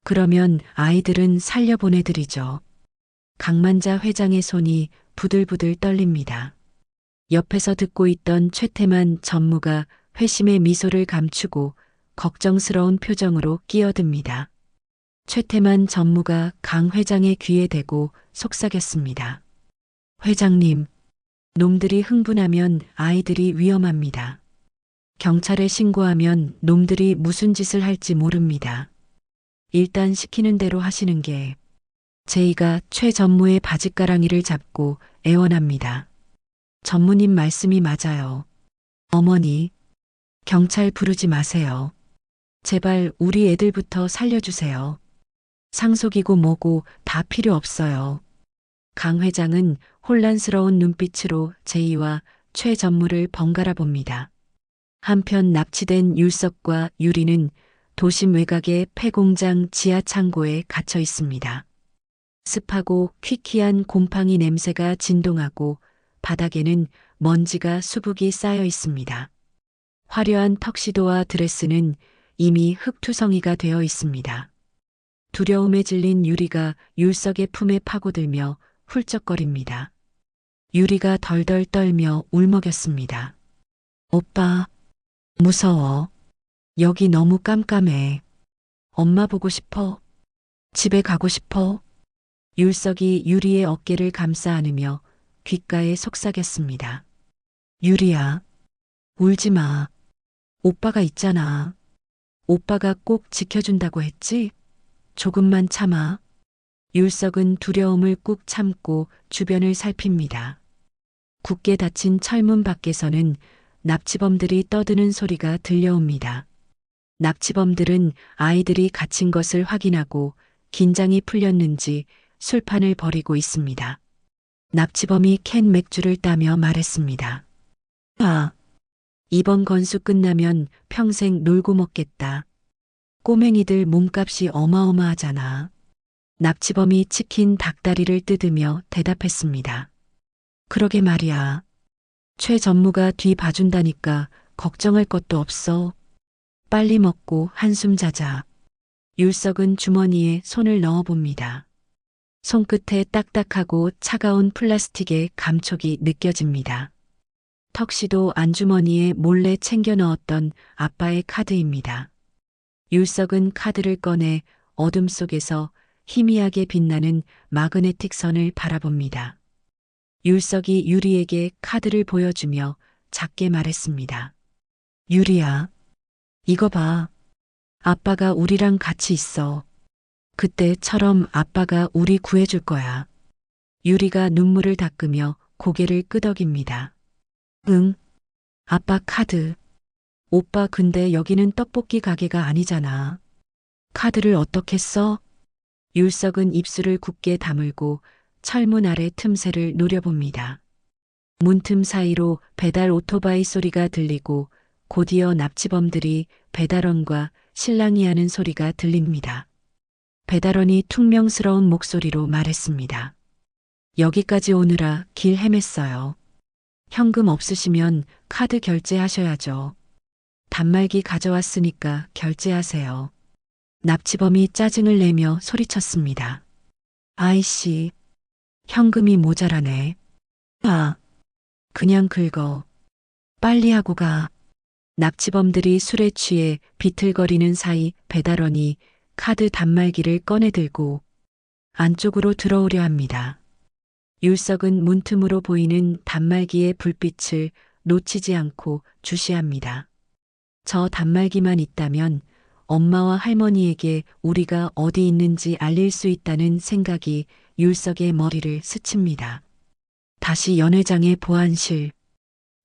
그러면 아이들은 살려보내드리죠. 강만자 회장의 손이 부들부들 떨립니다. 옆에서 듣고 있던 최태만 전무가 회심의 미소를 감추고 걱정스러운 표정으로 끼어듭니다. 최태만 전무가 강 회장의 귀에 대고 속삭였습니다. 회장님, 놈들이 흥분하면 아이들이 위험합니다. 경찰에 신고하면 놈들이 무슨 짓을 할지 모릅니다. 일단 시키는 대로 하시는 게. 제이가 최 전무의 바짓가랑이를 잡고 애원합니다. 전무님 말씀이 맞아요. 어머니, 경찰 부르지 마세요. 제발 우리 애들부터 살려주세요. 상속이고 뭐고 다 필요 없어요. 강 회장은 혼란스러운 눈빛으로 제이와 최 전무를 번갈아 봅니다. 한편 납치된 율석과 유리는 도심 외곽의 폐공장 지하 창고에 갇혀 있습니다. 습하고 퀴퀴한 곰팡이 냄새가 진동하고 바닥에는 먼지가 수북이 쌓여 있습니다. 화려한 턱시도와 드레스는 이미 흙투성이가 되어 있습니다. 두려움에 질린 유리가 율석의 품에 파고들며 훌쩍거립니다. 유리가 덜덜 떨며 울먹였습니다. 오빠, 무서워. 여기 너무 깜깜해. 엄마 보고 싶어. 집에 가고 싶어. 율석이 유리의 어깨를 감싸 안으며 귓가에 속삭였습니다. 유리야, 울지 마. 오빠가 있잖아. 오빠가 꼭 지켜준다고 했지? 조금만 참아. 율석은 두려움을 꾹 참고 주변을 살핍니다. 굳게 닫힌 철문 밖에서는 납치범들이 떠드는 소리가 들려옵니다. 납치범들은 아이들이 갇힌 것을 확인하고 긴장이 풀렸는지 술판을 벌이고 있습니다. 납치범이 캔 맥주를 따며 말했습니다. 아, 이번 건수 끝나면 평생 놀고 먹겠다. 꼬맹이들 몸값이 어마어마하잖아. 납치범이 치킨 닭다리를 뜯으며 대답했습니다. 그러게 말이야. 최 전무가 뒤 봐준다니까 걱정할 것도 없어. 빨리 먹고 한숨 자자. 율석은 주머니에 손을 넣어봅니다. 손끝에 딱딱하고 차가운 플라스틱의 감촉이 느껴집니다. 턱시도 안주머니에 몰래 챙겨 넣었던 아빠의 카드입니다. 율석은 카드를 꺼내 어둠 속에서 희미하게 빛나는 마그네틱 선을 바라봅니다. 율석이 유리에게 카드를 보여주며 작게 말했습니다. 유리야, 이거 봐. 아빠가 우리랑 같이 있어. 그때처럼 아빠가 우리 구해줄 거야. 유리가 눈물을 닦으며 고개를 끄덕입니다. 응, 아빠 카드. 오빠 근데 여기는 떡볶이 가게가 아니잖아. 카드를 어떻게 써? 율석은 입술을 굳게 다물고 철문 아래 틈새를 노려봅니다. 문틈 사이로 배달 오토바이 소리가 들리고 곧이어 납치범들이 배달원과 실랑이 하는 소리가 들립니다. 배달원이 퉁명스러운 목소리로 말했습니다. 여기까지 오느라 길 헤맸어요. 현금 없으시면 카드 결제하셔야죠. 단말기 가져왔으니까 결제하세요. 납치범이 짜증을 내며 소리쳤습니다. 아이씨, 현금이 모자라네. 아, 그냥 긁어. 빨리 하고 가. 납치범들이 술에 취해 비틀거리는 사이 배달원이 카드 단말기를 꺼내 들고 안쪽으로 들어오려 합니다. 율석은 문틈으로 보이는 단말기의 불빛을 놓치지 않고 주시합니다. 저 단말기만 있다면 엄마와 할머니에게 우리가 어디 있는지 알릴 수 있다는 생각이 율석의 머리를 스칩니다. 다시 연회장의 보안실.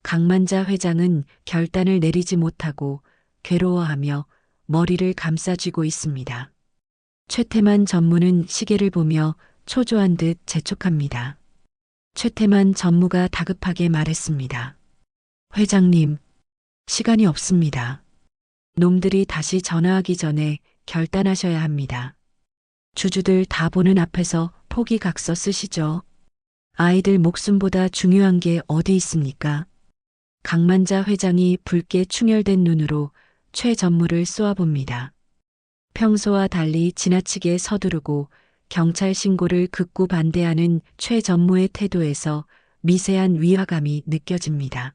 강만자 회장은 결단을 내리지 못하고 괴로워하며 머리를 감싸쥐고 있습니다. 최태만 전무는 시계를 보며 초조한 듯 재촉합니다. 최태만 전무가 다급하게 말했습니다. 회장님, 시간이 없습니다. 놈들이 다시 전화하기 전에 결단하셔야 합니다. 주주들 다 보는 앞에서 포기각서 쓰시죠. 아이들 목숨보다 중요한 게 어디 있습니까? 강만자 회장이 붉게 충혈된 눈으로 최 전무를 쏘아봅니다. 평소와 달리 지나치게 서두르고 경찰 신고를 극구 반대하는 최 전무의 태도에서 미세한 위화감이 느껴집니다.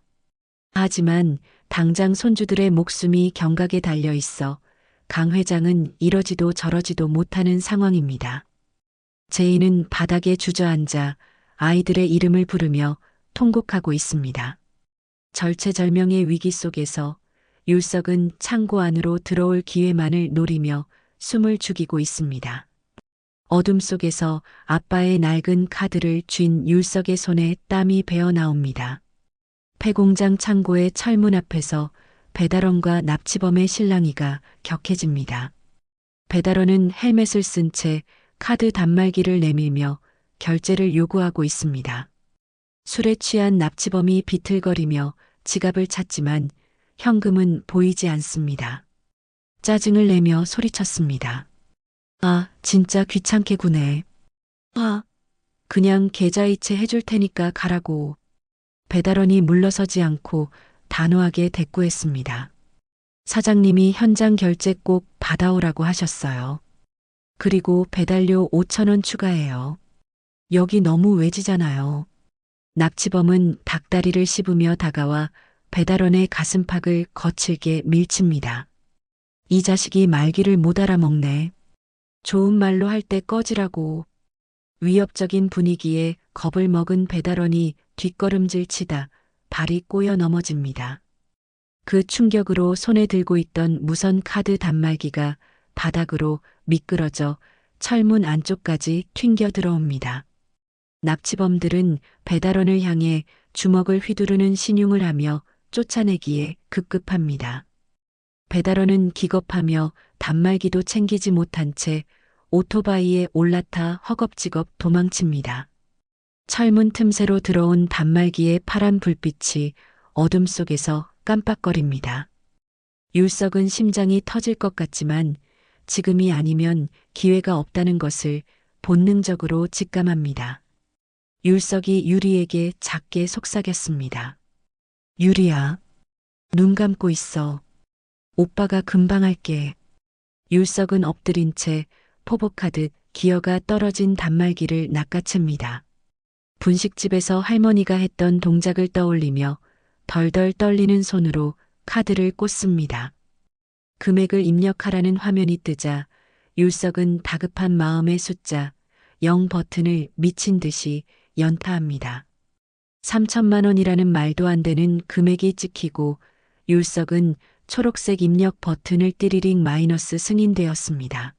하지만 당장 손주들의 목숨이 경각에 달려 있어 강 회장은 이러지도 저러지도 못하는 상황입니다. 제인은 바닥에 주저앉아 아이들의 이름을 부르며 통곡하고 있습니다. 절체절명의 위기 속에서 율석은 창고 안으로 들어올 기회만을 노리며 숨을 죽이고 있습니다. 어둠 속에서 아빠의 낡은 카드를 쥔 율석의 손에 땀이 배어 나옵니다. 폐공장 창고의 철문 앞에서 배달원과 납치범의 실랑이가 격해집니다. 배달원은 헬멧을 쓴 채 카드 단말기를 내밀며 결제를 요구하고 있습니다. 술에 취한 납치범이 비틀거리며 지갑을 찾지만 현금은 보이지 않습니다. 짜증을 내며 소리쳤습니다. 아, 진짜 귀찮게 구네. 아, 그냥 계좌이체 해줄 테니까 가라고. 배달원이 물러서지 않고 단호하게 대꾸했습니다. 사장님이 현장 결제 꼭 받아오라고 하셨어요. 그리고 배달료 5,000원 추가해요. 여기 너무 외지잖아요. 납치범은 닭다리를 씹으며 다가와 배달원의 가슴팍을 거칠게 밀칩니다. 이 자식이 말귀를 못 알아먹네. 좋은 말로 할 때 꺼지라고. 위협적인 분위기에 겁을 먹은 배달원이 뒷걸음질 치다 발이 꼬여 넘어집니다. 그 충격으로 손에 들고 있던 무선 카드 단말기가 바닥으로 미끄러져 철문 안쪽까지 튕겨 들어옵니다. 납치범들은 배달원을 향해 주먹을 휘두르는 신용을 하며 쫓아내기에 급급합니다. 배달원은 기겁하며 단말기도 챙기지 못한 채 오토바이에 올라타 허겁지겁 도망칩니다. 철문 틈새로 들어온 단말기의 파란 불빛이 어둠 속에서 깜빡거립니다. 율석은 심장이 터질 것 같지만 지금이 아니면 기회가 없다는 것을 본능적으로 직감합니다. 율석이 유리에게 작게 속삭였습니다. 유리야, 눈 감고 있어. 오빠가 금방 할게. 율석은 엎드린 채 포복하듯 기어가 떨어진 단말기를 낚아챕니다. 분식집에서 할머니가 했던 동작을 떠올리며 덜덜 떨리는 손으로 카드를 꽂습니다. 금액을 입력하라는 화면이 뜨자 율석은 다급한 마음의 숫자 0 버튼을 미친 듯이 연타합니다. 3천만 원이라는 말도 안 되는 금액이 찍히고 율석은 초록색 입력 버튼을 띠리링 마이너스 승인되었습니다.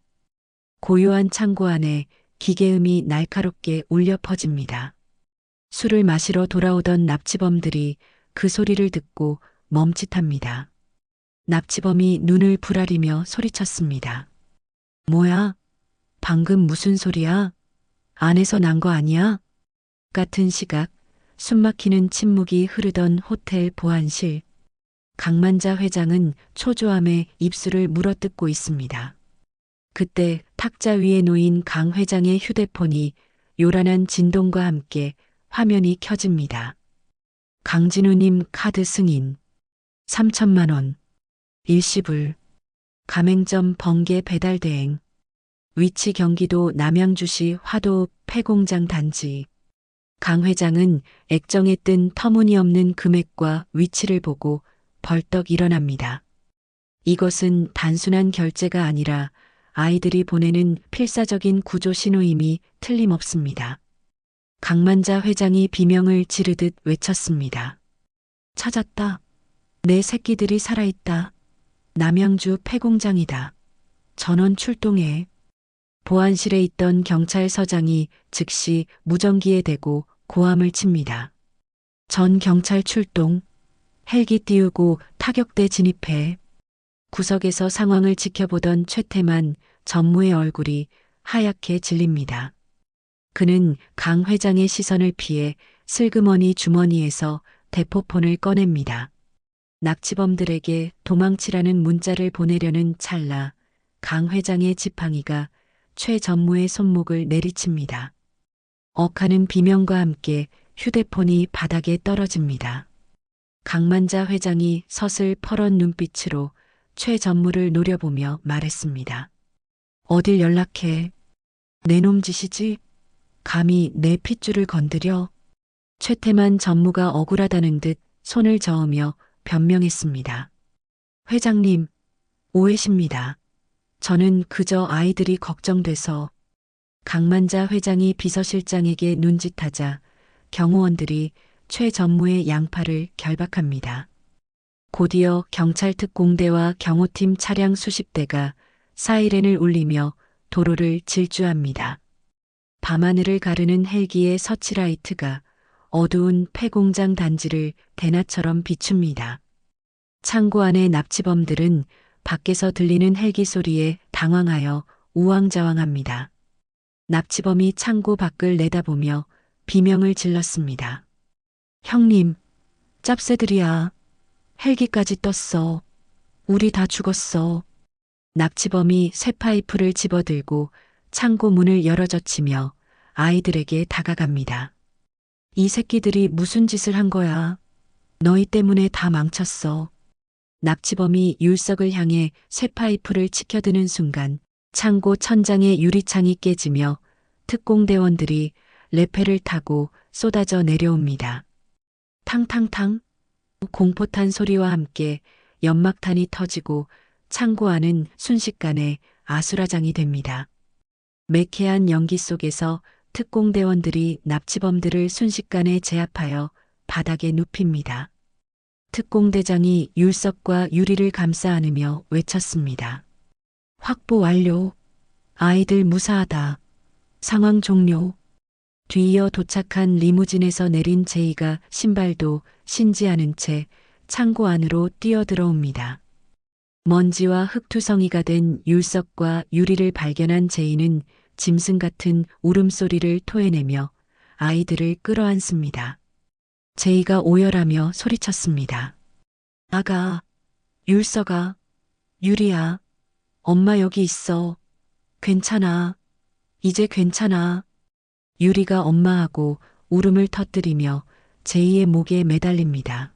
고요한 창고 안에 기계음이 날카롭게 울려 퍼집니다. 술을 마시러 돌아오던 납치범들이 그 소리를 듣고 멈칫합니다. 납치범이 눈을 부라리며 소리쳤습니다. 뭐야? 방금 무슨 소리야? 안에서 난 거 아니야? 같은 시각 숨막히는 침묵이 흐르던 호텔 보안실. 강만자 회장은 초조함에 입술을 물어뜯고 있습니다. 그때 탁자 위에 놓인 강 회장의 휴대폰이 요란한 진동과 함께 화면이 켜집니다. 강진우님 카드 승인. 3천만 원. 일시불. 가맹점 번개 배달 대행. 위치 경기도 남양주시 화도 폐공장 단지. 강 회장은 액정에 뜬 터무니없는 금액과 위치를 보고 벌떡 일어납니다. 이것은 단순한 결제가 아니라 아이들이 보내는 필사적인 구조 신호임이 틀림없습니다. 강만자 회장이 비명을 지르듯 외쳤습니다. 찾았다. 내 새끼들이 살아있다. 남양주 폐공장이다. 전원 출동해. 보안실에 있던 경찰서장이 즉시 무전기에 대고 고함을 칩니다. 전 경찰 출동. 헬기 띄우고 타격대 진입해. 구석에서 상황을 지켜보던 최태만 전무의 얼굴이 하얗게 질립니다. 그는 강 회장의 시선을 피해 슬그머니 주머니에서 대포폰을 꺼냅니다. 납치범들에게 도망치라는 문자를 보내려는 찰나 강 회장의 지팡이가 최 전무의 손목을 내리칩니다. 억하는 비명과 함께 휴대폰이 바닥에 떨어집니다. 강만자 회장이 서슬퍼런 눈빛으로 최 전무를 노려보며 말했습니다. 어딜 연락해? 내 놈 짓이지? 감히 내 핏줄을 건드려? 최태만 전무가 억울하다는 듯 손을 저으며 변명했습니다. 회장님, 오해십니다. 저는 그저 아이들이 걱정돼서. 강만자 회장이 비서실장에게 눈짓하자 경호원들이 최 전무의 양팔을 결박합니다. 곧이어 경찰특공대와 경호팀 차량 수십 대가 사이렌을 울리며 도로를 질주합니다. 밤하늘을 가르는 헬기의 서치라이트가 어두운 폐공장 단지를 대낮처럼 비춥니다. 창고 안의 납치범들은 밖에서 들리는 헬기 소리에 당황하여 우왕좌왕합니다. 납치범이 창고 밖을 내다보며 비명을 질렀습니다. 형님, 짭새들이야. 헬기까지 떴어. 우리 다 죽었어. 납치범이 쇠파이프를 집어들고 창고 문을 열어젖히며 아이들에게 다가갑니다. 이 새끼들이 무슨 짓을 한 거야? 너희 때문에 다 망쳤어. 납치범이 율석을 향해 쇠파이프를 치켜드는 순간 창고 천장의 유리창이 깨지며 특공대원들이 레페를 타고 쏟아져 내려옵니다. 탕탕탕 공포탄 소리와 함께 연막탄이 터지고 창고 안은 순식간에 아수라장이 됩니다. 매캐한 연기 속에서 특공대원들이 납치범들을 순식간에 제압하여 바닥에 눕힙니다. 특공대장이 율석과 유리를 감싸 안으며 외쳤습니다. 확보 완료. 아이들 무사하다. 상황 종료. 뒤이어 도착한 리무진에서 내린 제이가 신발도 신지 않은 채 창고 안으로 뛰어들어옵니다. 먼지와 흙투성이가 된 율석과 유리를 발견한 제이는 짐승 같은 울음소리를 토해내며 아이들을 끌어안습니다. 제이가 오열하며 소리쳤습니다. 아가, 율석아, 유리야, 엄마 여기 있어. 괜찮아. 이제 괜찮아. 유리가 엄마하고 울음을 터뜨리며 제이의 목에 매달립니다.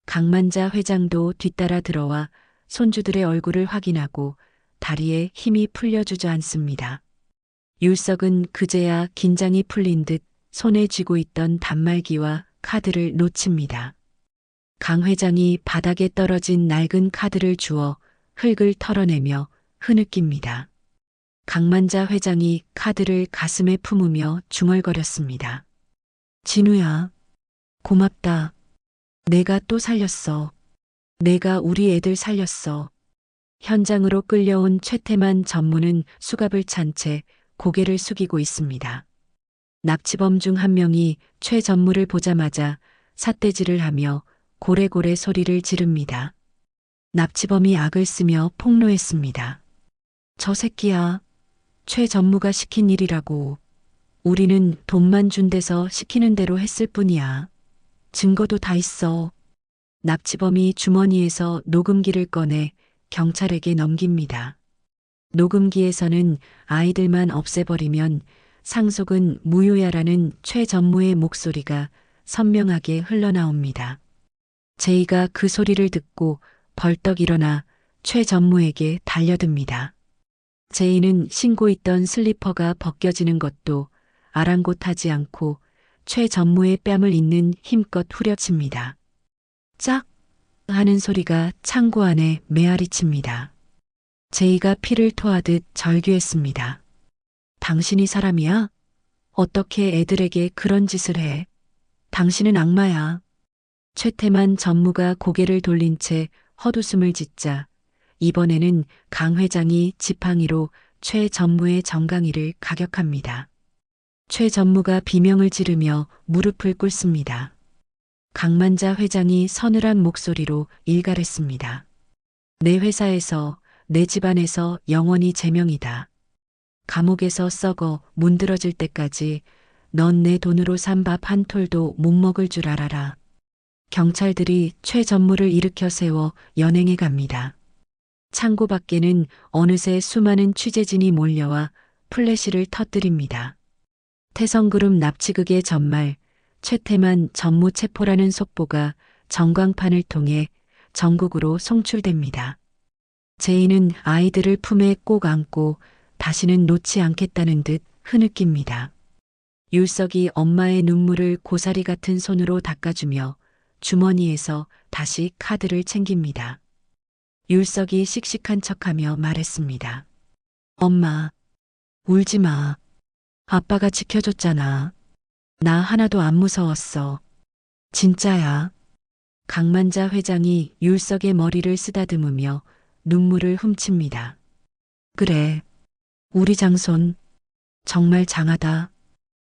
강만자 회장도 뒤따라 들어와 손주들의 얼굴을 확인하고 다리에 힘이 풀려 주저앉습니다. 율석은 그제야 긴장이 풀린 듯 손에 쥐고 있던 단말기와 카드를 놓칩니다. 강 회장이 바닥에 떨어진 낡은 카드를 주워 흙을 털어내며 흐느낍니다. 강만자 회장이 카드를 가슴에 품으며 중얼거렸습니다. 진우야, 고맙다. 내가 또 살렸어. 내가 우리 애들 살렸어. 현장으로 끌려온 최태만 전무는 수갑을 찬 채 고개를 숙이고 있습니다. 납치범 중 한 명이 최 전무를 보자마자 삿대질을 하며 고래고래 소리를 지릅니다. 납치범이 악을 쓰며 폭로했습니다. 저 새끼야. 최 전무가 시킨 일이라고. 우리는 돈만 준 데서 시키는 대로 했을 뿐이야. 증거도 다 있어. 납치범이 주머니에서 녹음기를 꺼내 경찰에게 넘깁니다. 녹음기에서는 아이들만 없애버리면 상속은 무효야라는 최 전무의 목소리가 선명하게 흘러나옵니다. 제이가 그 소리를 듣고 벌떡 일어나 최 전무에게 달려듭니다. 제이는 신고 있던 슬리퍼가 벗겨지는 것도 아랑곳하지 않고 최 전무의 뺨을 잇는 힘껏 후려칩니다. 짝! 하는 소리가 창고 안에 메아리칩니다. 제이가 피를 토하듯 절규했습니다. 당신이 사람이야? 어떻게 애들에게 그런 짓을 해? 당신은 악마야. 최태만 전무가 고개를 돌린 채 헛웃음을 짓자 이번에는 강 회장이 지팡이로 최 전무의 정강이를 가격합니다. 최 전무가 비명을 지르며 무릎을 꿇습니다. 강만자 회장이 서늘한 목소리로 일갈했습니다. 내 회사에서, 내 집안에서 영원히 제명이다. 감옥에서 썩어 문드러질 때까지 넌 내 돈으로 산 밥 한 톨도 못 먹을 줄 알아라. 경찰들이 최 전무를 일으켜 세워 연행해 갑니다. 창고 밖에는 어느새 수많은 취재진이 몰려와 플래시를 터뜨립니다. 태성그룹 납치극의 전말, 최태만 전무 체포라는 속보가 전광판을 통해 전국으로 송출됩니다. 제이는 아이들을 품에 꼭 안고 다시는 놓지 않겠다는 듯 흐느낍니다. 율석이 엄마의 눈물을 고사리 같은 손으로 닦아주며 주머니에서 다시 카드를 챙깁니다. 율석이 씩씩한 척하며 말했습니다. 엄마, 울지 마. 아빠가 지켜줬잖아. 나 하나도 안 무서웠어. 진짜야. 강만자 회장이 율석의 머리를 쓰다듬으며 눈물을 훔칩니다. 그래, 우리 장손 정말 장하다.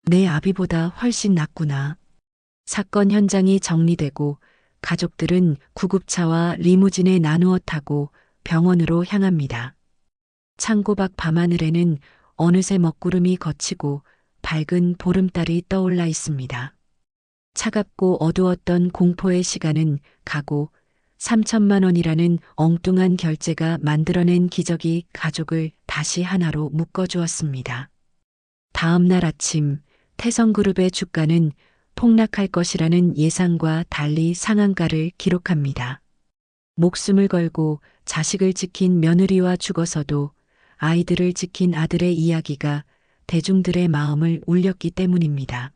내 아비보다 훨씬 낫구나. 사건 현장이 정리되고 가족들은 구급차와 리무진에 나누어 타고 병원으로 향합니다. 창고 밖 밤하늘에는 어느새 먹구름이 걷히고 밝은 보름달이 떠올라 있습니다. 차갑고 어두웠던 공포의 시간은 가고 3천만 원이라는 엉뚱한 결제가 만들어낸 기적이 가족을 다시 하나로 묶어주었습니다. 다음 날 아침 태성그룹의 주가는 폭락할 것이라는 예상과 달리 상한가를 기록합니다. 목숨을 걸고 자식을 지킨 며느리와 죽어서도 아이들을 지킨 아들의 이야기가 대중들의 마음을 울렸기 때문입니다.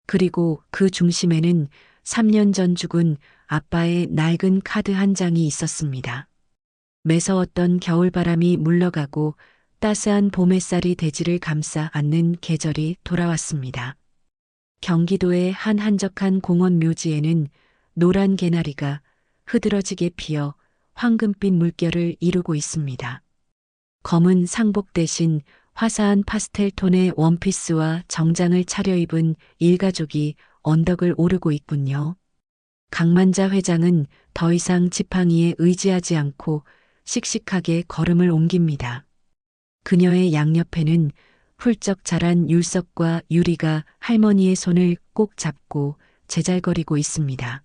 그리고 그 중심에는 3년 전 죽은 아빠의 낡은 카드 한 장이 있었습니다. 매서웠던 겨울바람이 물러가고 따스한 봄 햇살이 대지를 감싸 안는 계절이 돌아왔습니다. 경기도의 한 한적한 공원 묘지에는 노란 개나리가 흐드러지게 피어 황금빛 물결을 이루고 있습니다. 검은 상복 대신 화사한 파스텔 톤의 원피스와 정장을 차려입은 일가족이 언덕을 오르고 있군요. 강만자 회장은 더 이상 지팡이에 의지하지 않고 씩씩하게 걸음을 옮깁니다. 그녀의 양옆에는 훌쩍 자란 율석과 유리가 할머니의 손을 꼭 잡고 제잘거리고 있습니다.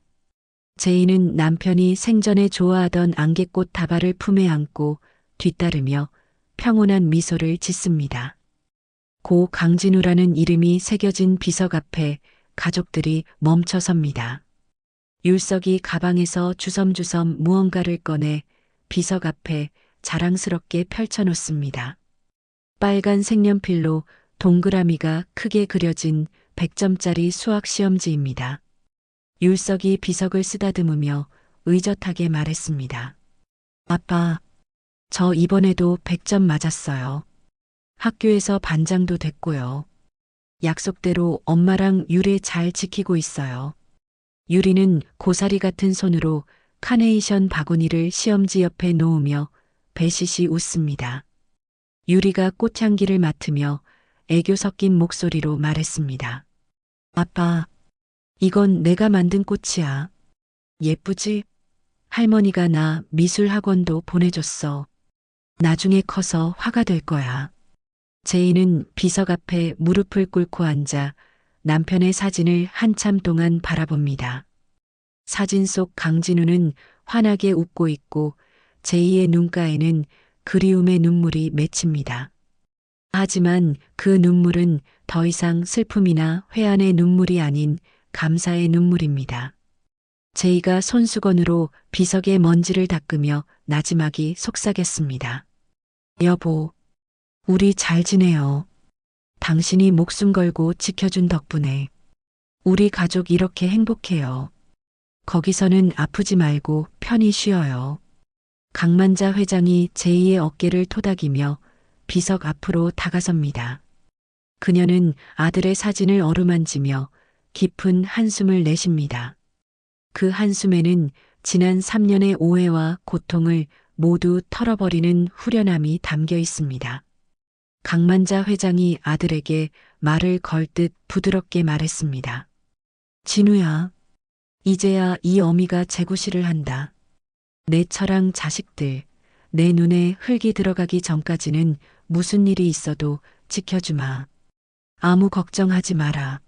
제이는 남편이 생전에 좋아하던 안개꽃 다발을 품에 안고 뒤따르며 평온한 미소를 짓습니다. 고 강진우라는 이름이 새겨진 비석 앞에 가족들이 멈춰섭니다. 율석이 가방에서 주섬주섬 무언가를 꺼내 비석 앞에 자랑스럽게 펼쳐놓습니다. 빨간 색연필로 동그라미가 크게 그려진 100점짜리 수학 시험지입니다. 율석이 비석을 쓰다듬으며 의젓하게 말했습니다. 아빠, 저 이번에도 100점 맞았어요. 학교에서 반장도 됐고요. 약속대로 엄마랑 유리 잘 지키고 있어요. 유리는 고사리 같은 손으로 카네이션 바구니를 시험지 옆에 놓으며 배시시 웃습니다. 유리가 꽃향기를 맡으며 애교 섞인 목소리로 말했습니다. 아빠, 이건 내가 만든 꽃이야. 예쁘지? 할머니가 나 미술 학원도 보내줬어. 나중에 커서 화가 될 거야. 제이는 비석 앞에 무릎을 꿇고 앉아 남편의 사진을 한참 동안 바라봅니다. 사진 속 강진우는 환하게 웃고 있고 제이의 눈가에는 그리움의 눈물이 맺힙니다. 하지만 그 눈물은 더 이상 슬픔이나 회한의 눈물이 아닌 감사의 눈물입니다. 제이가 손수건으로 비석의 먼지를 닦으며 나지막이 속삭였습니다. 여보, 우리 잘 지내요. 당신이 목숨 걸고 지켜준 덕분에. 우리 가족 이렇게 행복해요. 거기서는 아프지 말고 편히 쉬어요. 강만자 회장이 제이의 어깨를 토닥이며 비석 앞으로 다가섭니다. 그녀는 아들의 사진을 어루만지며 깊은 한숨을 내쉽니다. 그 한숨에는 지난 3년의 오해와 고통을 모두 털어버리는 후련함이 담겨 있습니다. 강만자 회장이 아들에게 말을 걸 듯 부드럽게 말했습니다. 진우야, 이제야 이 어미가 제구실을 한다. 내 처랑 자식들, 내 눈에 흙이 들어가기 전까지는 무슨 일이 있어도 지켜주마. 아무 걱정하지 마라.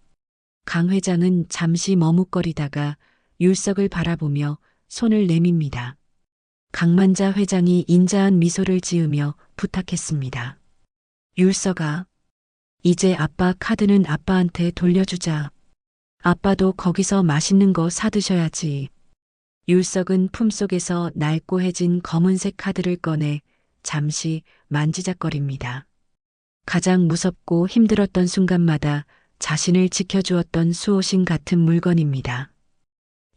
강 회장은 잠시 머뭇거리다가 율석을 바라보며 손을 내밉니다. 강만자 회장이 인자한 미소를 지으며 부탁했습니다. 율석아, 이제 아빠 카드는 아빠한테 돌려주자. 아빠도 거기서 맛있는 거 사드셔야지. 율석은 품속에서 낡고해진 검은색 카드를 꺼내 잠시 만지작거립니다. 가장 무섭고 힘들었던 순간마다 자신을 지켜주었던 수호신 같은 물건입니다.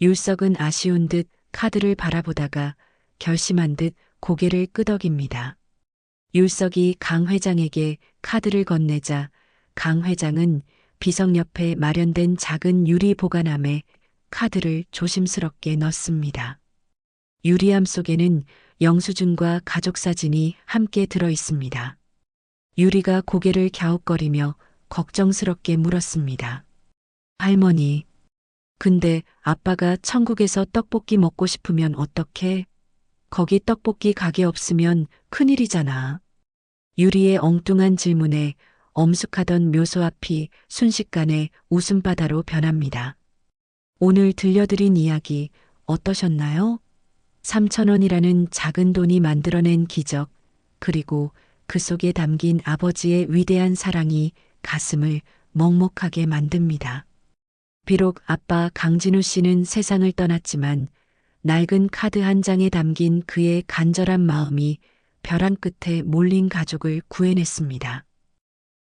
율석은 아쉬운 듯 카드를 바라보다가 결심한 듯 고개를 끄덕입니다. 율석이 강 회장에게 카드를 건네자 강 회장은 비석 옆에 마련된 작은 유리 보관함에 카드를 조심스럽게 넣습니다. 유리함 속에는 영수증과 가족 사진이 함께 들어 있습니다. 유리가 고개를 갸웃거리며 걱정스럽게 물었습니다. 할머니, 근데 아빠가 천국에서 떡볶이 먹고 싶으면 어떡해? 거기 떡볶이 가게 없으면 큰일이잖아. 유리의 엉뚱한 질문에 엄숙하던 묘소 앞이 순식간에 웃음바다로 변합니다. 오늘 들려드린 이야기 어떠셨나요? 3,000원이라는 작은 돈이 만들어낸 기적, 그리고 그 속에 담긴 아버지의 위대한 사랑이 가슴을 먹먹하게 만듭니다. 비록 아빠 강진우 씨는 세상을 떠났지만 낡은 카드 한 장에 담긴 그의 간절한 마음이 벼랑 끝에 몰린 가족을 구해냈습니다.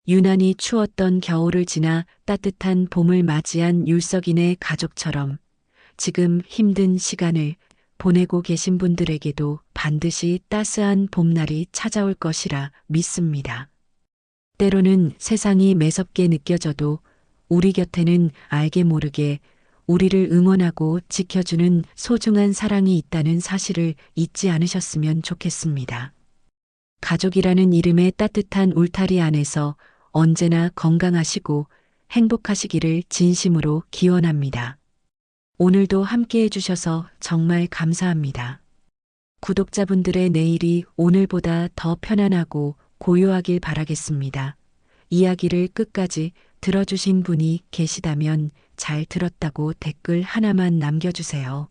유난히 추웠던 겨울을 지나 따뜻한 봄을 맞이한 율석이네 가족처럼 지금 힘든 시간을 보내고 계신 분들에게도 반드시 따스한 봄날이 찾아올 것이라 믿습니다. 때로는 세상이 매섭게 느껴져도 우리 곁에는 알게 모르게 우리를 응원하고 지켜주는 소중한 사랑이 있다는 사실을 잊지 않으셨으면 좋겠습니다. 가족이라는 이름의 따뜻한 울타리 안에서 언제나 건강하시고 행복하시기를 진심으로 기원합니다. 오늘도 함께 해주셔서 정말 감사합니다. 구독자분들의 내일이 오늘보다 더 편안하고 고요하길 바라겠습니다. 이야기를 끝까지 들어주신 분이 계시다면 잘 들었다고 댓글 하나만 남겨주세요.